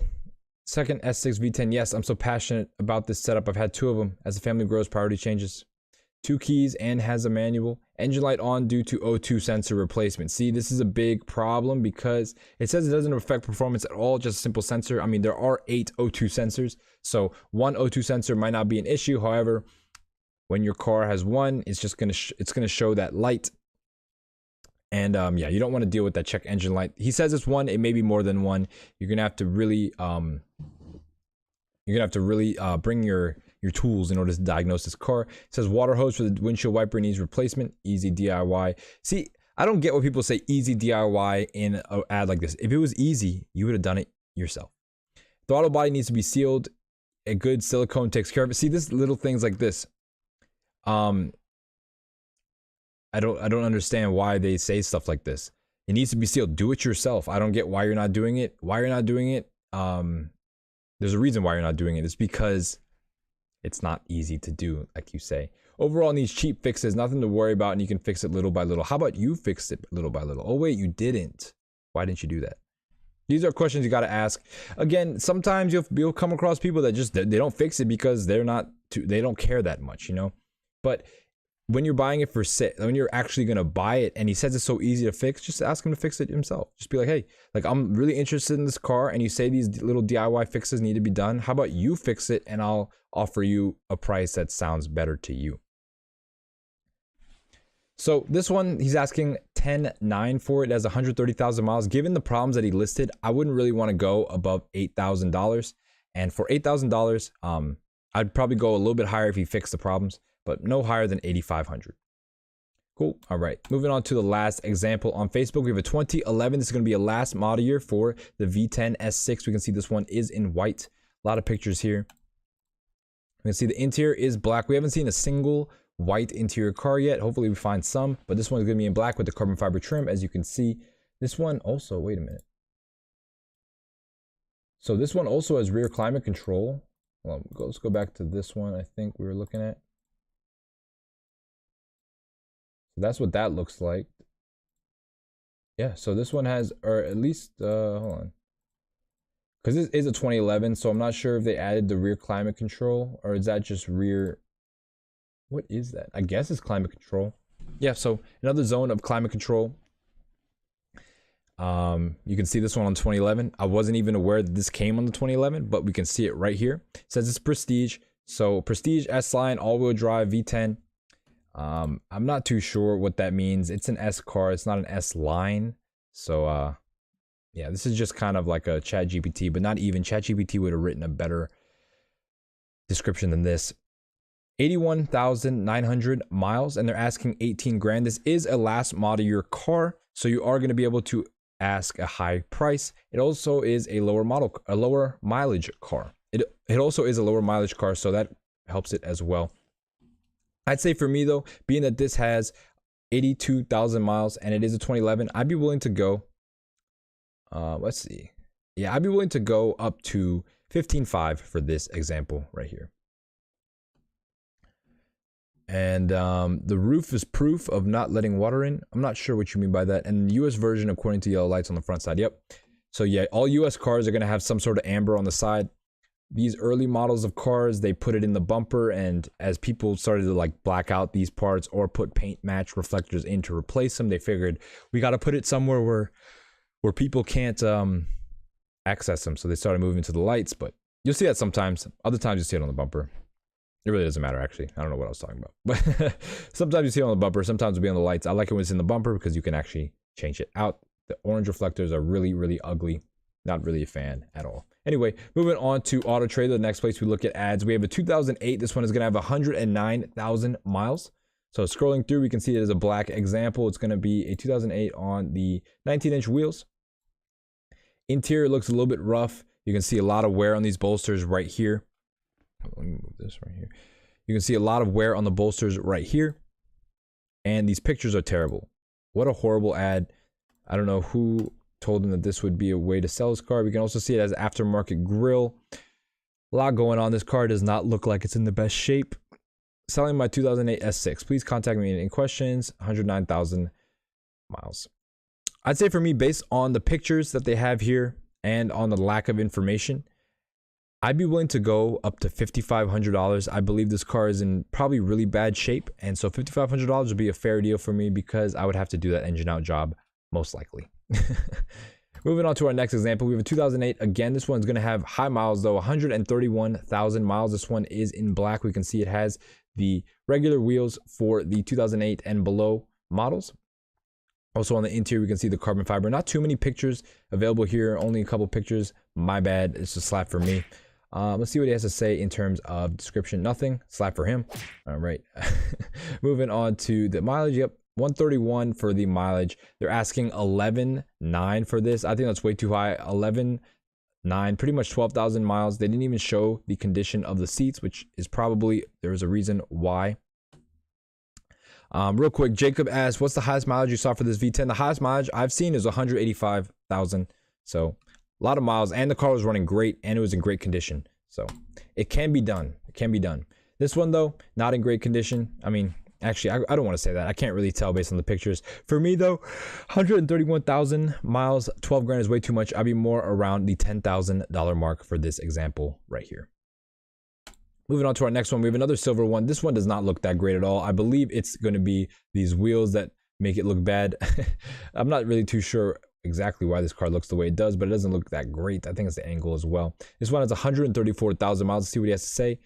Second S6 V10. Yes, I'm so passionate about this setup. I've had 2 of them. As the family grows, priority changes. 2 keys and has a manual. Engine light on due to O2 sensor replacement. See, this is a big problem because it says it doesn't affect performance at all, just a simple sensor. I mean, there are 8 O2 sensors, so 1 O2 sensor might not be an issue. However, when your car has 1, it's just gonna show that light. And yeah, you don't want to deal with that check engine light. He says it's 1, it may be more than 1. You're gonna have to really bring your tools in order to diagnose this car. It says water hose for the windshield wiper needs replacement. Easy DIY. See, I don't get what people say easy DIY in an ad like this. If it was easy, you would have done it yourself. Throttle body needs to be sealed. A good silicone takes care of it. See, this little things like this. I don't understand why they say stuff like this. It needs to be sealed. Do it yourself. I don't get why you're not doing it. There's a reason why you're not doing it. It's because it's not easy to do, like you say. Overall, needs cheap fixes, nothing to worry about, and you can fix it little by little. How about you fix it little by little? Oh wait, you didn't. Why didn't you do that? These are questions you got to ask. Again, sometimes you'll come across people that just they don't fix it because they don't care that much, you know. But when you're buying it for when you're actually gonna buy it, and he says it's so easy to fix, just ask him to fix it himself. Just be like, hey, like I'm really interested in this car, and you say these little DIY fixes need to be done. How about you fix it, and I'll offer you a price that sounds better to you. So this one, he's asking $10,900 for it. It has 130,000 miles. Given the problems that he listed, I wouldn't really want to go above $8,000. And for $8,000, I'd probably go a little bit higher if he fixed the problems, but no higher than $8,500. Cool. All right. Moving on to the last example on Facebook. We have a 2011. This is going to be a last model year for the V10 S6. We can see this one is in white. A lot of pictures here. We can see the interior is black. We haven't seen a single white interior car yet. Hopefully we find some, but this one is going to be in black with the carbon fiber trim. As you can see, this one also, wait a minute. So this one also has rear climate control. Let's go back to this one I think we were looking at. So that's what that looks like. Yeah, so this one has, or at least, hold on. Because this is a 2011, so I'm not sure if they added the rear climate control, or is that just rear, what is that? I guess it's climate control. Yeah, so another zone of climate control. You can see this one on 2011. I wasn't even aware that this came on the 2011, but we can see it right here. It says it's Prestige. So Prestige S-Line, all-wheel drive, V10. I'm not too sure what that means. It's an S car. It's not an S-Line. So, Yeah, this is just kind of like a chat GPT, but not even. Chat GPT would have written a better description than this. 81,900 miles, and they're asking 18 grand. This is a last model year car, so you are going to be able to ask a high price. It also is a lower mileage car. It also is a lower mileage car, so that helps it as well. I'd say for me though, being that this has 82,000 miles and it is a 2011, I'd be willing to go, let's see. Yeah, I'd be willing to go up to 15.5 for this example right here. And the roof is proof of not letting water in. I'm not sure what you mean by that. And the US version, according to yellow lights on the front side. Yep. So yeah, all US cars are going to have some sort of amber on the side. These early models of cars, they put it in the bumper, and as people started to like black out these parts or put paint match reflectors in to replace them, they figured we got to put it somewhere where people can't access them. So they started moving to the lights, but you'll see that sometimes. Other times you see it on the bumper. It really doesn't matter, actually. I don't know what I was talking about. But sometimes you see it on the bumper. Sometimes it'll be on the lights. I like it when it's in the bumper because you can actually change it out. The orange reflectors are really, really ugly. Not really a fan at all. Anyway, moving on to Autotrader, the next place we look at ads. We have a 2008. This one is going to have 109,000 miles. So scrolling through, we can see it as a black example. It's going to be a 2008 on the 19-inch wheels. Interior looks a little bit rough. You can see a lot of wear on these bolsters right here. Let me move this right here. You can see a lot of wear on the bolsters right here. And these pictures are terrible. What a horrible ad. I don't know who told them that this would be a way to sell this car. We can also see it as aftermarket grille. A lot going on. This car does not look like it's in the best shape. Selling my 2008 S6. Please contact me in questions. 109,000 miles. I'd say for me, based on the pictures that they have here and on the lack of information, I'd be willing to go up to $5,500. I believe this car is in probably really bad shape. And so $5,500 would be a fair deal for me because I would have to do that engine out job most likely. Moving on to our next example, we have a 2008. Again, this one's going to have high miles though, 131,000 miles. This one is in black. We can see it has the regular wheels for the 2008 and below models. Also on the interior, we can see the carbon fiber. Not too many pictures available here, only a couple pictures. My bad, it's a slap for me. Let's see what he has to say in terms of description. Nothing. Slap for him. All right. Moving on to the mileage. Yep. 131 for the mileage. They're asking 11.9 for this. I think that's way too high. 11.9, pretty much 12,000 miles. They didn't even show the condition of the seats, which is probably, there's a reason why. Real quick, Jacob asked, what's the highest mileage you saw for this V10? The highest mileage I've seen is 185,000. So a lot of miles, and the car was running great and it was in great condition. So it can be done. It can be done. This one though, not in great condition. I mean, actually, I don't want to say that. I can't really tell based on the pictures. For me though, 131,000 miles, 12 grand is way too much. I'd be more around the $10,000 mark for this example right here. Moving on to our next one, we have another silver one. This one does not look that great at all. I believe it's going to be these wheels that make it look bad. I'm not really too sure exactly why this car looks the way it does, but it doesn't look that great. I think it's the angle as well. This one has 134,000 miles. Let's see what he has to say.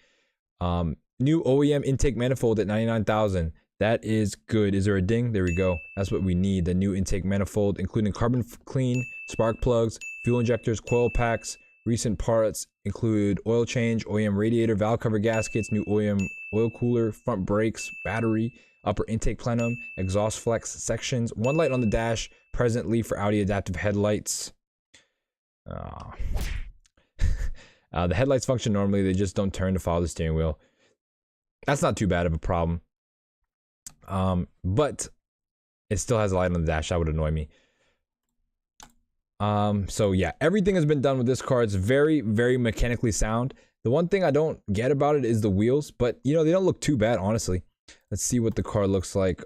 New OEM intake manifold at 99,000. That is good. Is there a ding? There we go. That's what we need. The new intake manifold, including carbon clean, spark plugs, fuel injectors, coil packs. Recent parts include oil change, OEM radiator, valve cover gaskets, new OEM oil cooler, front brakes, battery, upper intake plenum, exhaust flex sections, one light on the dash, presently for Audi adaptive headlights. The headlights function normally, they just don't turn to follow the steering wheel. That's not too bad of a problem. But it still has a light on the dash. That would annoy me. So yeah, everything has been done with this car. It's very, very mechanically sound. The one thing I don't get about it is the wheels, but you know, they don't look too bad, honestly. Let's see what the car looks like.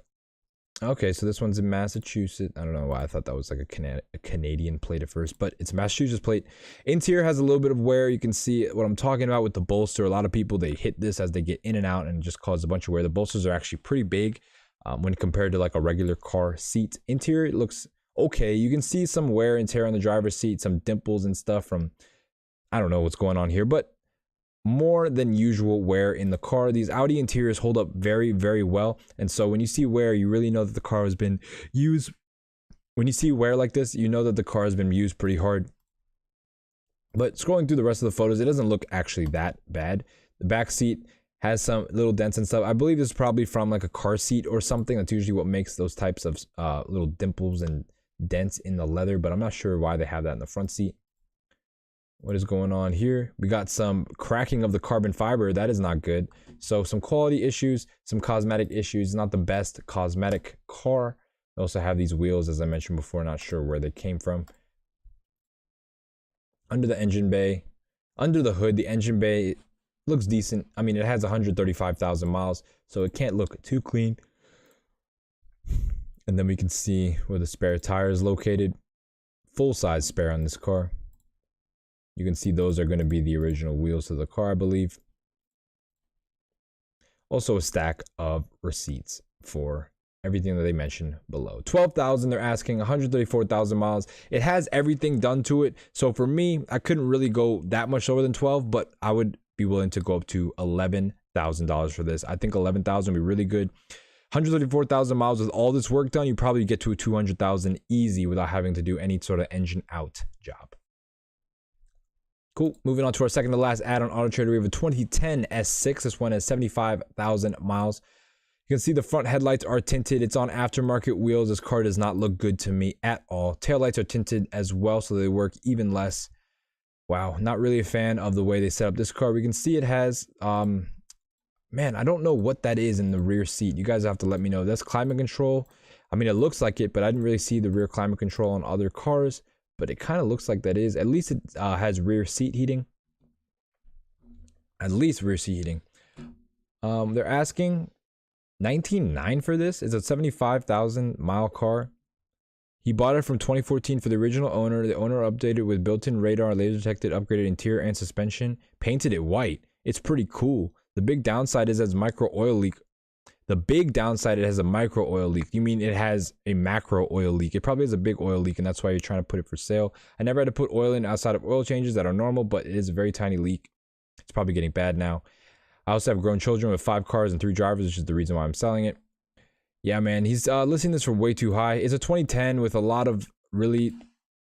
Okay, so this one's in Massachusetts. I don't know why I thought that was like a Canadian plate at first, but it's a Massachusetts plate. Interior has a little bit of wear. You can see what I'm talking about with the bolster. A lot of people, they hit this as they get in and out and just cause a bunch of wear. The bolsters are actually pretty big when compared to like a regular car seat. Interior, it looks okay. You can see some wear and tear on the driver's seat, some dimples and stuff from, I don't know what's going on here, but more than usual wear in the car. These Audi interiors hold up very, very well. And so when you see wear, you really know that the car has been used When you see wear like this, you know that the car has been used pretty hard. But scrolling through the rest of the photos, it doesn't look actually that bad. The back seat has some little dents and stuff. I believe this is probably from like a car seat or something. That's usually what makes those types of little dimples and dents in the leather, but I'm not sure why they have that in the front seat. What is going on here? We got some cracking of the carbon fiber. That is not good. So some quality issues, some cosmetic issues. Not the best cosmetic car. We also have these wheels, as I mentioned before. Not sure where they came from. Under the engine bay, under the hood, the engine bay looks decent. I mean, it has 135,000 miles, so it can't look too clean. And then we can see where the spare tire is located. Full-size spare on this car. You can see those are going to be the original wheels of the car, I believe. Also a stack of receipts for everything that they mentioned below. 12,000 they're asking, 134,000 miles. It has everything done to it. So for me, I couldn't really go that much lower than 12, but I would be willing to go up to $11,000 for this. I think 11,000 would be really good. 134,000 miles with all this work done, you probably get to 200,000 easy without having to do any sort of engine out job. Cool. Moving on to our second to last ad on Autotrader, we have a 2010 S6. This one has 75,000 miles. You can see the front headlights are tinted. It's on aftermarket wheels. This car does not look good to me at all. Taillights are tinted as well, so they work even less. Wow, not really a fan of the way they set up this car. We can see it has, man, I don't know what that is in the rear seat. You guys have to let me know. That's climate control. I mean, it looks like it, but I didn't really see the rear climate control on other cars. But it kind of looks like that is. At least it has rear seat heating. At least rear seat heating. They're asking $19,900 for this. It's a 75,000 mile car. He bought it from 2014 for the original owner. The owner updated with built-in radar, laser detected, upgraded interior and suspension. Painted it white. It's pretty cool. The big downside is it has micro oil leak. The big downside, it has a micro oil leak. You mean it has a macro oil leak? It probably has a big oil leak, and that's why you're trying to put it for sale. I never had to put oil in outside of oil changes that are normal, but it is a very tiny leak. It's probably getting bad now. I also have grown children with 5 cars and 3 drivers, which is the reason why I'm selling it. Yeah, man, he's listing this for way too high. It's a 2010 with a lot of really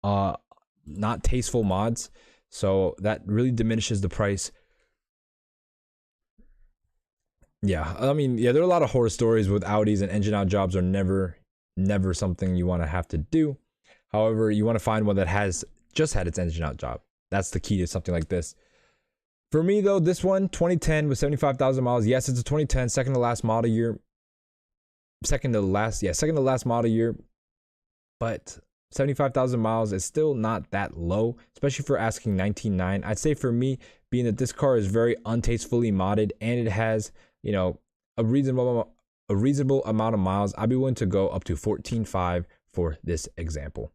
not tasteful mods, so that really diminishes the price. Yeah, I mean, yeah, there are a lot of horror stories with Audis, and engine out jobs are never something you want to have to do. However, you want to find one that has just had its engine out job. That's the key to something like this. For me, though, this one, 2010 with 75,000 miles. Yes, it's a 2010, second to last model year. Second to last model year. But 75,000 miles is still not that low, especially for asking $19,900. I'd say for me, being that this car is very untastefully modded and it has, you know, a reasonable amount of miles, I'd be willing to go up to $14,500 for this example.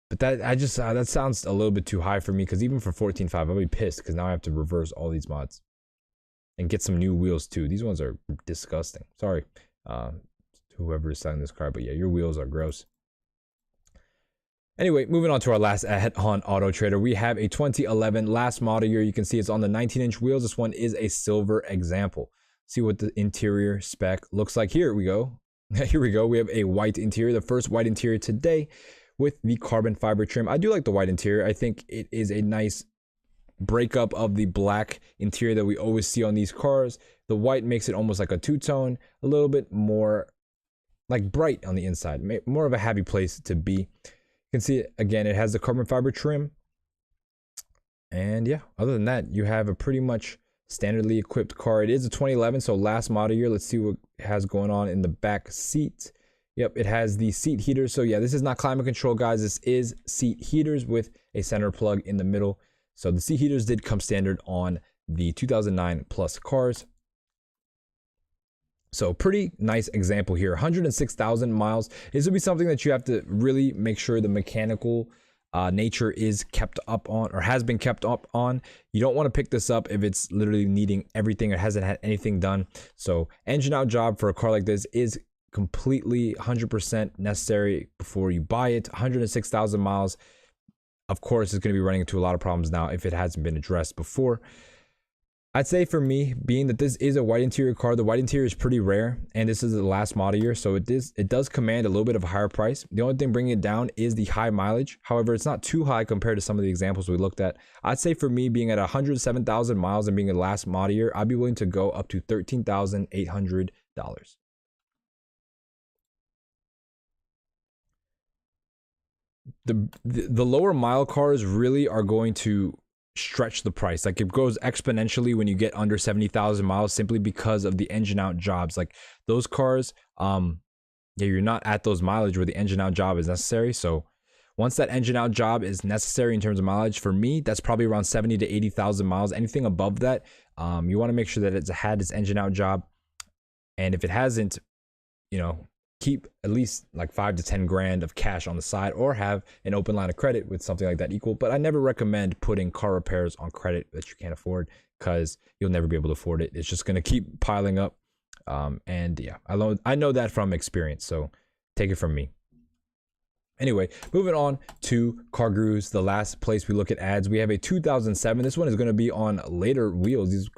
But that sounds a little bit too high for me, because even for $14,500, I'll be pissed because now I have to reverse all these mods and get some new wheels too. These ones are disgusting. Sorry, whoever is selling this car, but yeah, your wheels are gross. Anyway, moving on to our last ad on Autotrader, we have a 2011 last model year. You can see it's on the 19-inch wheels. This one is a silver example. See what the interior spec looks like. Here we go. Here we go. We have a white interior, the first white interior today with the carbon fiber trim. I do like the white interior. I think it is a nice breakup of the black interior that we always see on these cars. The white makes it almost like a two-tone, a little bit more like bright on the inside, more of a happy place to be. You can see, again, it has the carbon fiber trim. And yeah, other than that, you have a pretty much standardly equipped car. It is a 2011, so last model year. Let's see what it has going on in the back seat. Yep, it has the seat heaters. So yeah, this is not climate control, guys. This is seat heaters with a center plug in the middle. So the seat heaters did come standard on the 2009 plus cars. So pretty nice example here. 106,000 miles. This would be something that you have to really make sure the mechanical nature is kept up on, or has been kept up on. You don't want to pick this up if it's literally needing everything or hasn't had anything done. So engine out job for a car like this is completely 100% necessary before you buy it. 106,000 miles. Of course, it's going to be running into a lot of problems now if it hasn't been addressed before. I'd say for me, being that this is a white interior car, the white interior is pretty rare, and this is the last model year, so it does command a little bit of a higher price. The only thing bringing it down is the high mileage. However, it's not too high compared to some of the examples we looked at. I'd say for me, being at 107,000 miles and being the last model year, I'd be willing to go up to $13,800. The lower mile cars really are going to stretch the price. Like, it goes exponentially when you get under 70,000 miles, simply because of the engine out jobs. Like, those cars, yeah, you're not at those mileage where the engine out job is necessary. So once that engine out job is necessary in terms of mileage, for me, that's probably around 70 to 80,000 miles. Anything above that, you want to make sure that it's had its engine out job, and if it hasn't, you know, keep at least like 5 to 10 grand of cash on the side, or have an open line of credit with something like that equal. But I never recommend putting car repairs on credit that you can't afford, because you'll never be able to afford it. It's just going to keep piling up. And yeah, I know that from experience, so take it from me. Anyway, moving on to Cargurus, the last place we look at ads. We have a 2007. This one is going to be on later wheels. These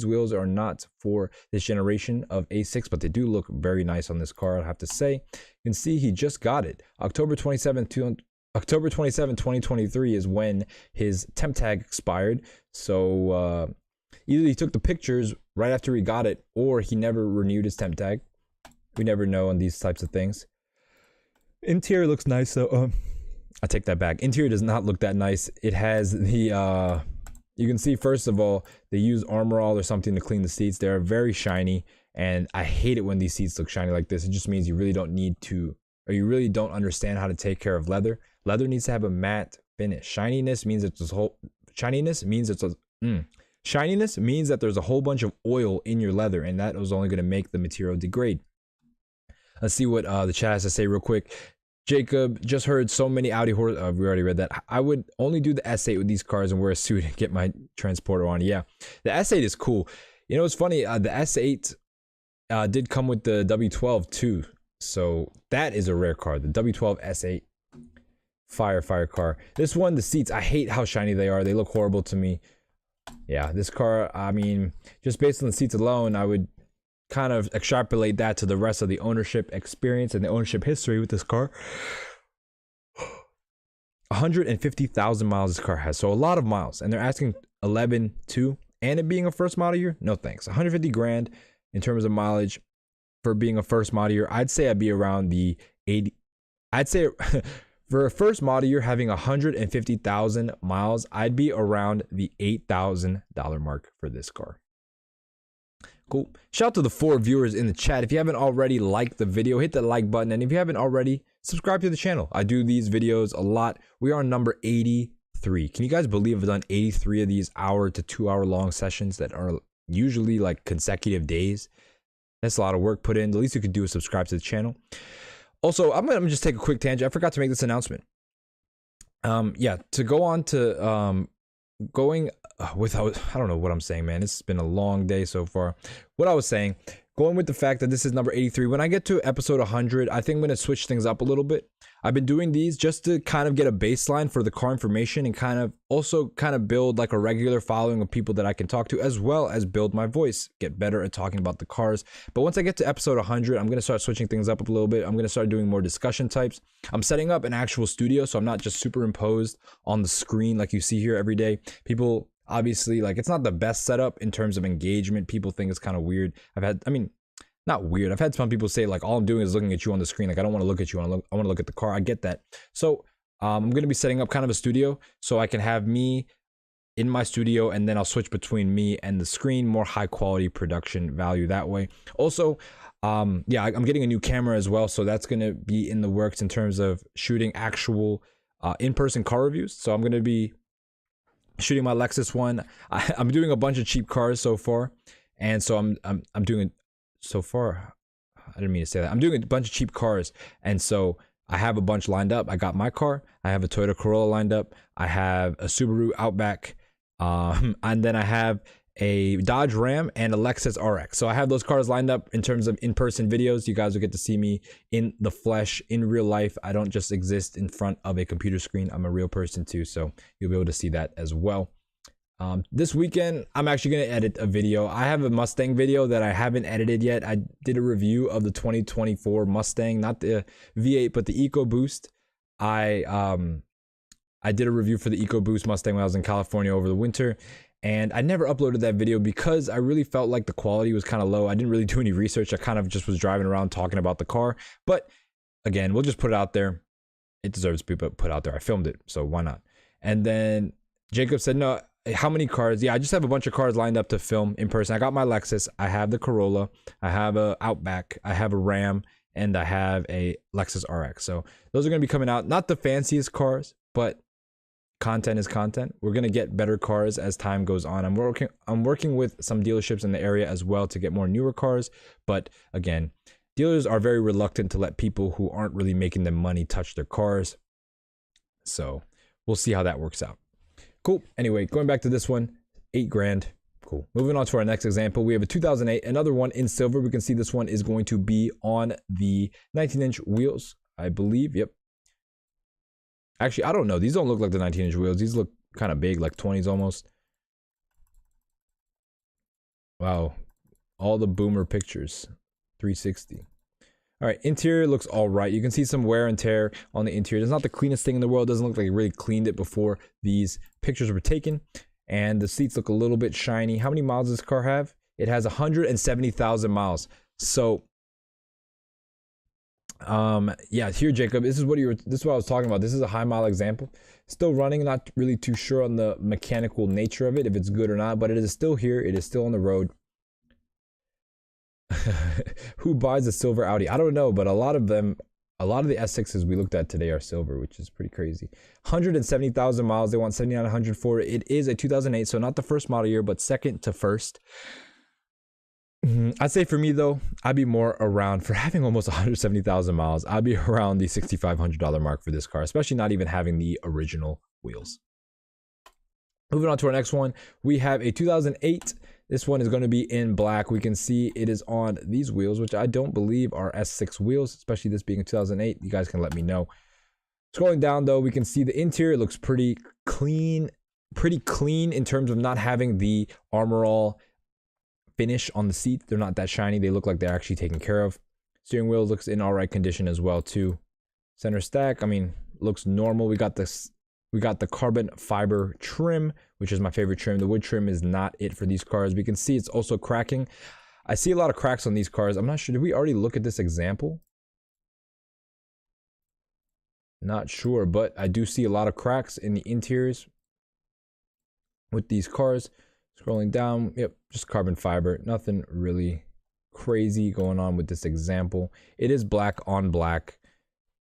wheels are not for this generation of A6, but they do look very nice on this car, I have to say. You can see he just got it. October 27, 2023 is when his temp tag expired. So either he took the pictures right after he got it, or he never renewed his temp tag. We never know on these types of things. Interior looks nice, though. I take that back. Interior does not look that nice. It has the you can see, first of all, they use Armor All or something to clean the seats. They're very shiny, and I hate it when these seats look shiny like this. It just means you really don't need to, or you really don't understand how to take care of leather. Leather needs to have a matte finish. Shininess means that there's a whole bunch of oil in your leather, and that is only going to make the material degrade. Let's see what the chat has to say real quick. Jacob, just heard so many Audi horse. We already read that. I would only do the S8 with these cars and wear a suit and get my transporter on. Yeah, the S8 is cool. You know, it's funny. The S8 did come with the W12 too. So that is a rare car. The W12 S8. Fire car. This one, the seats, I hate how shiny they are. They look horrible to me. Yeah, this car, I mean, just based on the seats alone, I would kind of extrapolate that to the rest of the ownership experience and the ownership history with this car. 150,000 miles this car has, so a lot of miles, and they're asking 11.2, and it being a first model year, no thanks. 150 grand in terms of mileage for being a first model year. I'd say I'd be around the 80. I'd say for a first model year having 150,000 miles, I'd be around the $8,000 mark for this car. Cool. Shout out to the 4 viewers in the chat. If you haven't already liked the video, hit the like button. And if you haven't already, subscribe to the channel. I do these videos a lot. We are on number 83. Can you guys believe I've done 83 of these hour to 2 hour long sessions that are usually like consecutive days? That's a lot of work put in. The least you could do is subscribe to the channel. Also, I'm gonna just take a quick tangent. I forgot to make this announcement. Yeah, to go on to going without, I don't know what I'm saying, man. It's been a long day so far. What I was saying, going with the fact that this is number 83. When I get to episode 100, I think I'm gonna switch things up a little bit. I've been doing these just to kind of get a baseline for the car information, and kind of also build like a regular following of people that I can talk to, as well as build my voice, get better at talking about the cars. But once I get to episode 100, I'm going to start switching things up a little bit. I'm going to start doing more discussion types. I'm setting up an actual studio, so I'm not just superimposed on the screen like you see here every day. People obviously, like, it's not the best setup in terms of engagement. People think it's kind of weird. Not weird. I've had some people say, like, all I'm doing is looking at you on the screen. Like, I don't want to look at you. I want to look at the car. I get that. So I'm going to be setting up kind of a studio so I can have me in my studio, and then I'll switch between me and the screen. More high quality production value that way. Also, yeah, I'm getting a new camera as well. So that's going to be in the works in terms of shooting actual in-person car reviews. So I'm going to be shooting my Lexus one. I'm doing a bunch of cheap cars so far. And so I'm doing so far, I didn't mean to say that. I'm doing a bunch of cheap cars, and so I have a bunch lined up. I got my car. I have a Toyota Corolla lined up. I have a Subaru Outback, and then I have a Dodge Ram and a Lexus RX. So I have those cars lined up in terms of in-person videos. You guys will get to see me in the flesh, in real life. I don't just exist in front of a computer screen. I'm a real person too, so you'll be able to see that as well. This weekend, I'm actually going to edit a video. I have a Mustang video that I haven't edited yet. I did a review of the 2024 Mustang, not the V8, but the EcoBoost. I did a review for the EcoBoost Mustang when I was in California over the winter, and I never uploaded that video because I really felt like the quality was kind of low. I didn't really do any research. I kind of just was driving around talking about the car. But again, we'll just put it out there. It deserves to be put out there. I filmed it, so why not? And then Jacob said, no, how many cars? Yeah, I just have a bunch of cars lined up to film in person. I got my Lexus, I have the Corolla, I have a Outback, I have a Ram, and I have a Lexus RX. So those are going to be coming out. Not the fanciest cars, but content is content. We're going to get better cars as time goes on. I'm working with some dealerships in the area as well to get more newer cars. But again, dealers are very reluctant to let people who aren't really making them money touch their cars. So we'll see how that works out. Cool. Anyway, going back to this one, 8 grand. Cool. Moving on to our next example, we have a 2008, another one in silver. We can see this one is going to be on the 19-inch wheels, I believe. Yep. Actually, I don't know. These don't look like the 19-inch wheels. These look kind of big, like 20s almost. Wow. All the boomer pictures. 360. All right, interior looks all right. You can see some wear and tear on the interior. It's not the cleanest thing in the world. It doesn't look like it really cleaned it before these pictures were taken. And the seats look a little bit shiny. How many miles does this car have? It has 170,000 miles. So, yeah, here, Jacob, this is what I was talking about. This is a high mile example. Still running, not really too sure on the mechanical nature of it, if it's good or not, but it is still here. It is still on the road. Who buys a silver Audi? I don't know, but a lot of the S6s we looked at today are silver, which is pretty crazy. 170,000 miles. They want 7,900 for it. It is a 2008, so not the first model year, but second to first. I'd say for me though, I'd be more around, for having almost 170,000 miles, I'd be around the $6,500 mark for this car, especially not even having the original wheels. Moving on to our next one, we have a 2008. This one is going to be in black. We can see it is on these wheels, which I don't believe are S6 wheels, especially this being a 2008. You guys can let me know. Scrolling down though, we can see the interior looks pretty clean in terms of not having the Armor All finish on the seats. They're not that shiny. They look like they're actually taken care of. Steering wheel looks in all right condition as well too. Center stack, I mean, looks normal. We got the carbon fiber trim, which is my favorite trim. The wood trim is not it for these cars. We can see it's also cracking. I see a lot of cracks on these cars. I'm not sure. Did we already look at this example? Not sure, but I do see a lot of cracks in the interiors with these cars. Scrolling down, yep, just carbon fiber. Nothing really crazy going on with this example. It is black on black,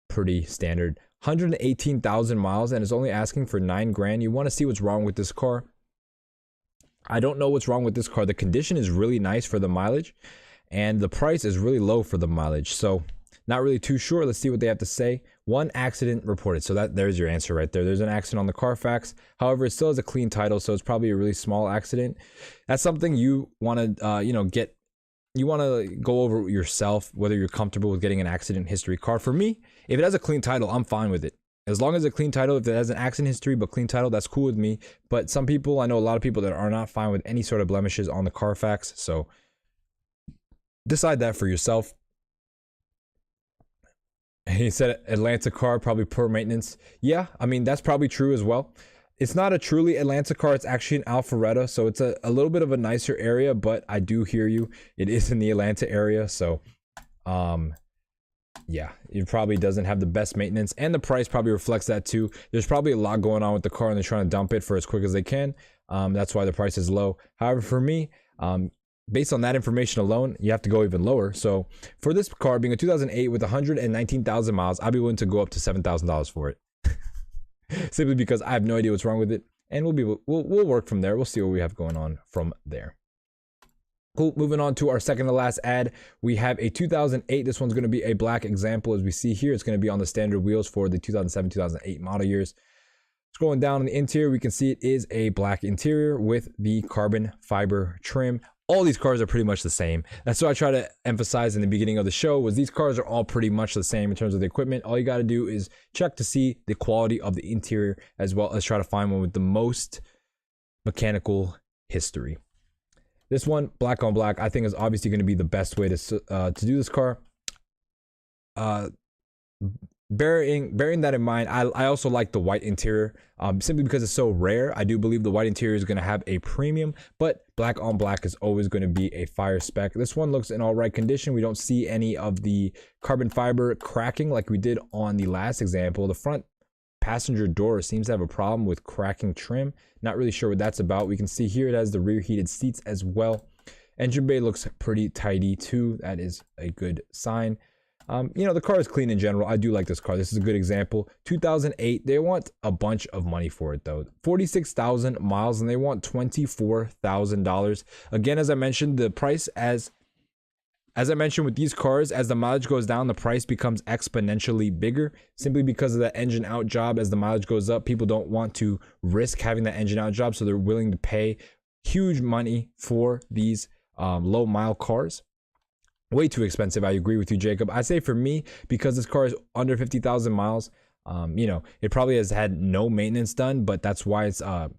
pretty standard. 118,000 miles, and it's only asking for 9 grand. You want to see what's wrong with this car. I don't know what's wrong with this car. The condition is really nice for the mileage, and the price is really low for the mileage. So not really too sure. Let's see what they have to say. 1 accident reported. So there's your answer right there. There's an accident on the Carfax. However, it still has a clean title, so it's probably a really small accident. That's something you want to you want to go over yourself, whether you're comfortable with getting an accident history car. For me, if it has a clean title, I'm fine with it. As long as a clean title, if it has an accident history but clean title, that's cool with me. But some people, I know a lot of people that are not fine with any sort of blemishes on the Carfax. So decide that for yourself. He said Atlanta car, probably poor maintenance. Yeah, I mean, that's probably true as well. It's not a truly Atlanta car. It's actually an Alpharetta, so it's a little bit of a nicer area, but I do hear you. It is in the Atlanta area, so yeah, it probably doesn't have the best maintenance, and the price probably reflects that too. There's probably a lot going on with the car, and they're trying to dump it for as quick as they can. That's why the price is low. However, for me, based on that information alone, you have to go even lower. So for this car being a 2008 with 119,000 miles, I'd be willing to go up to $7,000 for it. Simply because I have no idea what's wrong with it, and we'll work from there. We'll see what we have going on from there. Cool. Moving on to our second to last ad, we have a 2008. This one's going to be a black example, as we see here. It's going to be on the standard wheels for the 2007-2008 model years. Scrolling down on the interior, we can see it is a black interior with the carbon fiber trim. All these cars are pretty much the same. That's what I try to emphasize in the beginning of the show, was these cars are all pretty much the same in terms of the equipment. All you got to do is check to see the quality of the interior, as well as try to find one with the most mechanical history. This one, black on black, I think is obviously going to be the best way to do this car. Bearing that in mind, I also like the white interior, simply because it's so rare. I do believe the white interior is going to have a premium, but black on black is always going to be a fire spec. This one looks in all right condition. We don't see any of the carbon fiber cracking like we did on the last example. The front passenger door seems to have a problem with cracking trim. Not really sure what that's about. We can see here it has the rear heated seats as well. Engine bay looks pretty tidy too. That is a good sign. You know, the car is clean in general. I do like this car. This is a good example. 2008. They want a bunch of money for it though. 46,000 miles, and they want $24,000. Again, as I mentioned, the price as I mentioned with these cars, as the mileage goes down, the price becomes exponentially bigger simply because of that engine out job. As the mileage goes up, people don't want to risk having that engine out job, so they're willing to pay huge money for these low mile cars. Way too expensive. I agree with you, Jacob. I say for me, because this car is under 50,000 miles, you know, it probably has had no maintenance done, but that's why it's on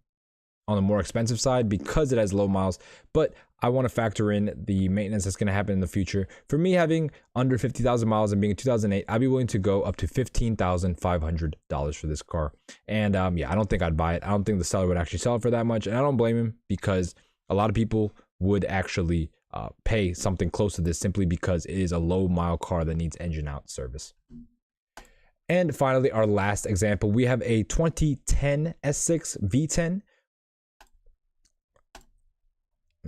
the more expensive side, because it has low miles. But I want to factor in the maintenance that's going to happen in the future. For me, having under 50,000 miles and being a 2008, I'd be willing to go up to $15,500 for this car. And yeah, I don't think I'd buy it. I don't think the seller would actually sell it for that much, and I don't blame him, because a lot of people would actually pay something close to this simply because it is a low mile car that needs engine out service. And finally, our last example, we have a 2010 S6 V10.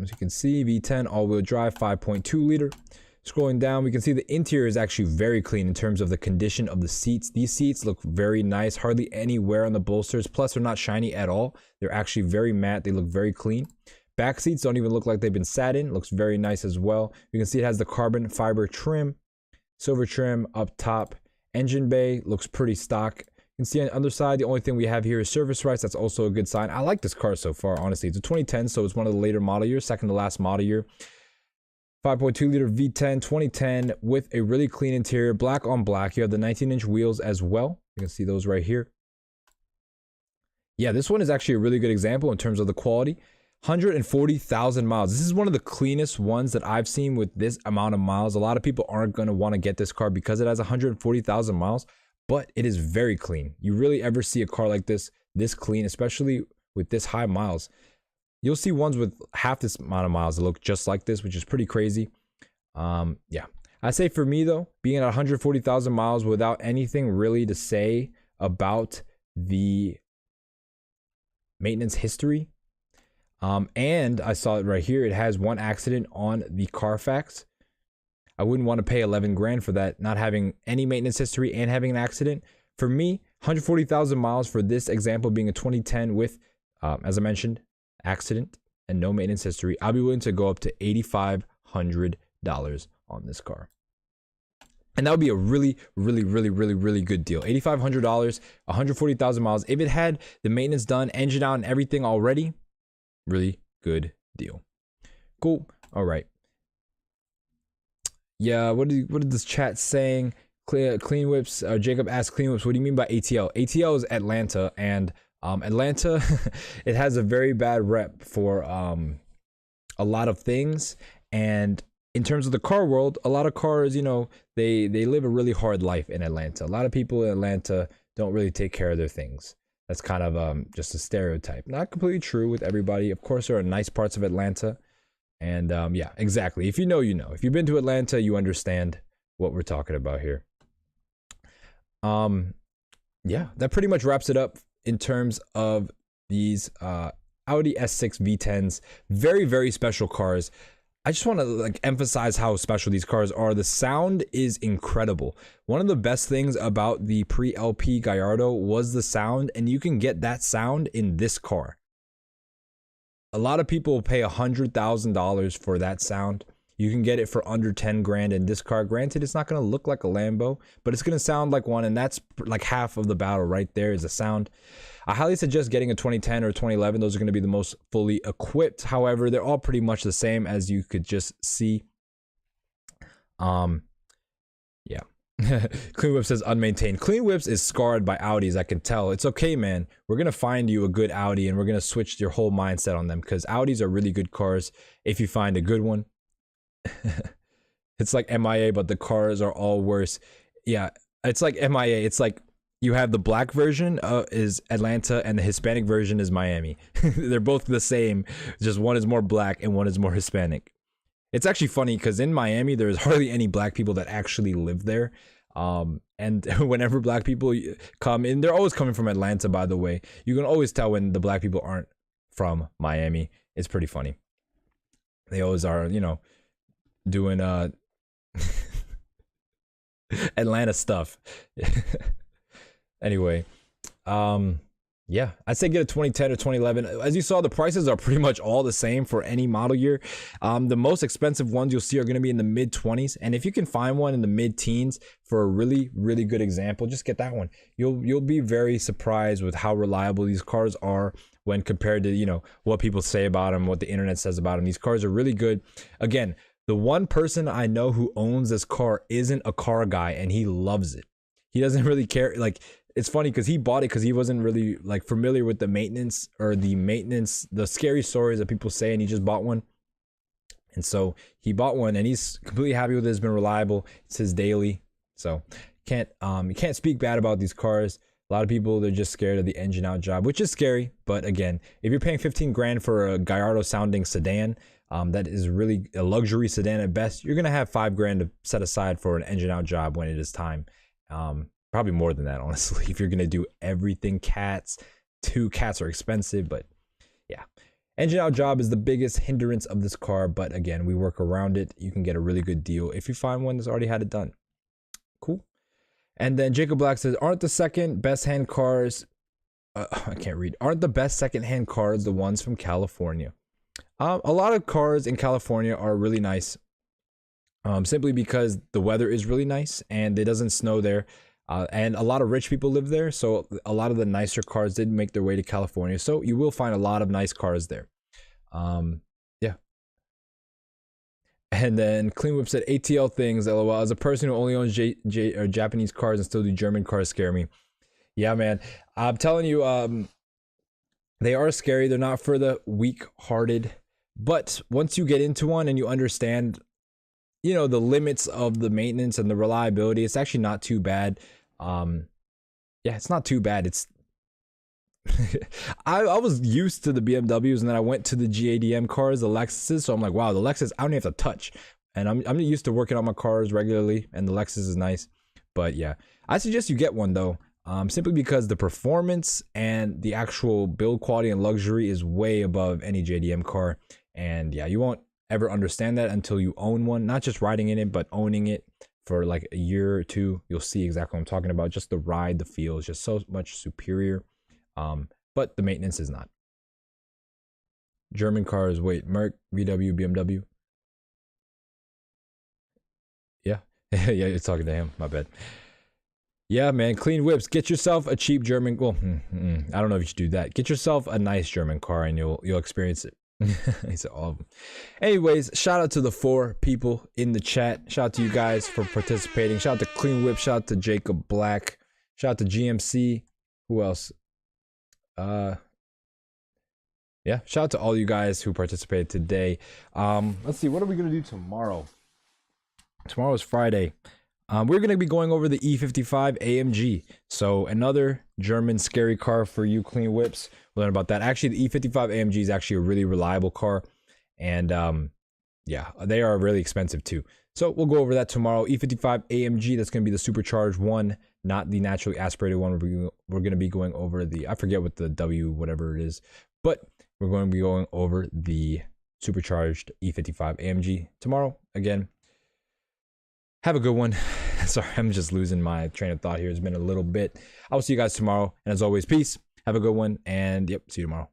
As you can see, V10 all-wheel drive, 5.2 liter. Scrolling down, we can see the interior is actually very clean in terms of the condition of the seats. These seats look very nice, hardly any wear on the bolsters, plus they're not shiny at all. They're actually very matte. They look very clean. Back seats don't even look like they've been sat in. Looks very nice as well. You can see it has the carbon fiber trim, silver trim up top. Engine bay looks pretty stock. You can see on the other side, the only thing we have here is service rights. That's also a good sign. I like this car so far, honestly. It's a 2010, so it's one of the later model years, second to last model year. 5.2 liter V10, 2010, with a really clean interior, black on black. You have the 19-inch wheels as well. You can see those right here. Yeah, this one is actually a really good example in terms of the quality. 140,000 miles. This is one of the cleanest ones that I've seen with this amount of miles. A lot of people aren't going to want to get this car because it has 140,000 miles, but it is very clean. You really ever see a car like this clean, especially with this high miles? You'll see ones with half this amount of miles that look just like this, which is pretty crazy. Yeah, I say for me though, being at 140,000 miles without anything really to say about the maintenance history, and I saw it right here, it has one accident on the Carfax. I wouldn't want to pay 11 grand for that, not having any maintenance history and having an accident. For me, 140,000 miles for this example being a 2010 with, as I mentioned, accident and no maintenance history, I'll be willing to go up to $8,500 on this car. And that would be a really good deal. $8,500, 140,000 miles. If it had the maintenance done, engine out and everything already, really good deal. Cool. All right. Yeah, what did this chat saying? Clean Whips, Jacob asked Clean Whips, what do you mean by ATL? ATL is Atlanta, and Atlanta, it has a very bad rep for a lot of things. And in terms of the car world, a lot of cars, you know, they live a really hard life in Atlanta. A lot of people in Atlanta don't really take care of their things. That's kind of just a stereotype. Not completely true with everybody. Of course, there are nice parts of Atlanta. And yeah, exactly. If you know, you know. If you've been to Atlanta, you understand what we're talking about here. Yeah, that pretty much wraps it up in terms of these Audi S6 V10s. Very special cars. I just want to emphasize how special these cars are. The sound is incredible. One of the best things about the pre-LP Gallardo was the sound, and you can get that sound in this car. A lot of people will pay $100,000 for that sound. You can get it for under 10 grand in this car. Granted, it's not going to look like a Lambo, but it's going to sound like one, and that's like half of the battle right there is the sound. I highly suggest getting a 2010 or 2011. Those are going to be the most fully equipped. However, they're all pretty much the same, as you could just see. Yeah. Clean Whip says unmaintained. Clean Whips is scarred by Audis, I can tell. It's okay, man. We're gonna find you a good Audi and we're gonna switch your whole mindset on them, because Audis are really good cars if you find a good one. It's like MIA, but the cars are all worse. Yeah, it's like MIA. It's like you have the black version is Atlanta and the Hispanic version is Miami. They're both the same, just one is more black and one is more Hispanic. It's actually funny because in Miami, there's hardly any black people that actually live there. And whenever black people come in, they're always coming from Atlanta, by the way. You can always tell when the black people aren't from Miami. It's pretty funny. They always are, you know, doing Atlanta stuff. Anyway, yeah, I'd say get a 2010 or 2011. As you saw, the prices are pretty much all the same for any model year. The most expensive ones you'll see are going to be in the mid 20s, and if you can find one in the mid teens for a really, really good example, just get that one. You'll be very surprised with how reliable these cars are when compared to, you know, what people say about them, what the internet says about them. These cars are really good. Again, the one person I know who owns this car isn't a car guy, and he loves it. He doesn't really care. Like, it's funny because he bought it because he wasn't really like familiar with the maintenance, the scary stories that people say, and he just bought one. And so he bought one and he's completely happy with it. It's been reliable. It's his daily. So you can't speak bad about these cars. A lot of people, they're just scared of the engine out job, which is scary. But again, if you're paying 15 grand for a Gallardo sounding sedan, that is really a luxury sedan at best, you're going to have 5 grand to set aside for an engine out job when it is time. Probably more than that, honestly, if you're going to do everything cats. 2 cats are expensive, but yeah. Engine out job is the biggest hindrance of this car, but again, we work around it. You can get a really good deal if you find one that's already had it done. Cool. And then Jacob Black says, aren't the second best hand cars, I can't read, aren't the best secondhand cars the ones from California? A lot of cars in California are really nice, simply because the weather is really nice and it doesn't snow there. And a lot of rich people live there, so a lot of the nicer cars did make their way to California. So you will find a lot of nice cars there. Yeah. And then Clean Whip said, ATL things, LOL. As a person who only owns Japanese cars and still do German cars scare me. Yeah, man. I'm telling you, they are scary. They're not for the weak-hearted. But once you get into one and you understand, you know, the limits of the maintenance and the reliability, it's actually not too bad. Yeah, it's not too bad. It's I was used to the BMWs, and then I went to the GADM cars, the Lexuses. So I'm like, wow, the Lexus I don't even have to touch. And I'm used to working on my cars regularly, and the Lexus is nice. But yeah, I suggest you get one though, simply because the performance and the actual build quality and luxury is way above any JDM car. And yeah, you won't ever understand that until you own one, not just riding in it, but owning it for like a year or two. You'll see exactly what I'm talking about. Just the ride, the feel is just so much superior. But the maintenance is not. German cars, wait, Merc, VW, BMW. Yeah. Yeah, you're talking to him, my bad. Yeah, man, Clean Whips, get yourself a cheap German, well, I don't know if you should do that. Get yourself a nice German car and you'll experience it. He said all of them. Anyways, shout out to the 4 people in the chat. Shout out to you guys for participating. Shout out to Clean Whip. Shout out to Jacob Black. Shout out to GMC. Who else? Yeah, shout out to all you guys who participated today. Let's see, what are we gonna do tomorrow? Tomorrow's Friday. We're gonna be going over the E55 AMG. So another German scary car for you Clean Whips. We'll learn about that. Actually, the E55 AMG is actually a really reliable car, and yeah, they are really expensive too. So we'll go over that tomorrow. E55 AMG, that's gonna be the supercharged one, not the naturally aspirated one. We're gonna be going over the, I forget what the W whatever it is, but we're going to be going over the supercharged E55 AMG tomorrow. Again, have a good one. Sorry, I'm just losing my train of thought here. It's been a little bit. I will see you guys tomorrow. And as always, peace. Have a good one. And yep, see you tomorrow.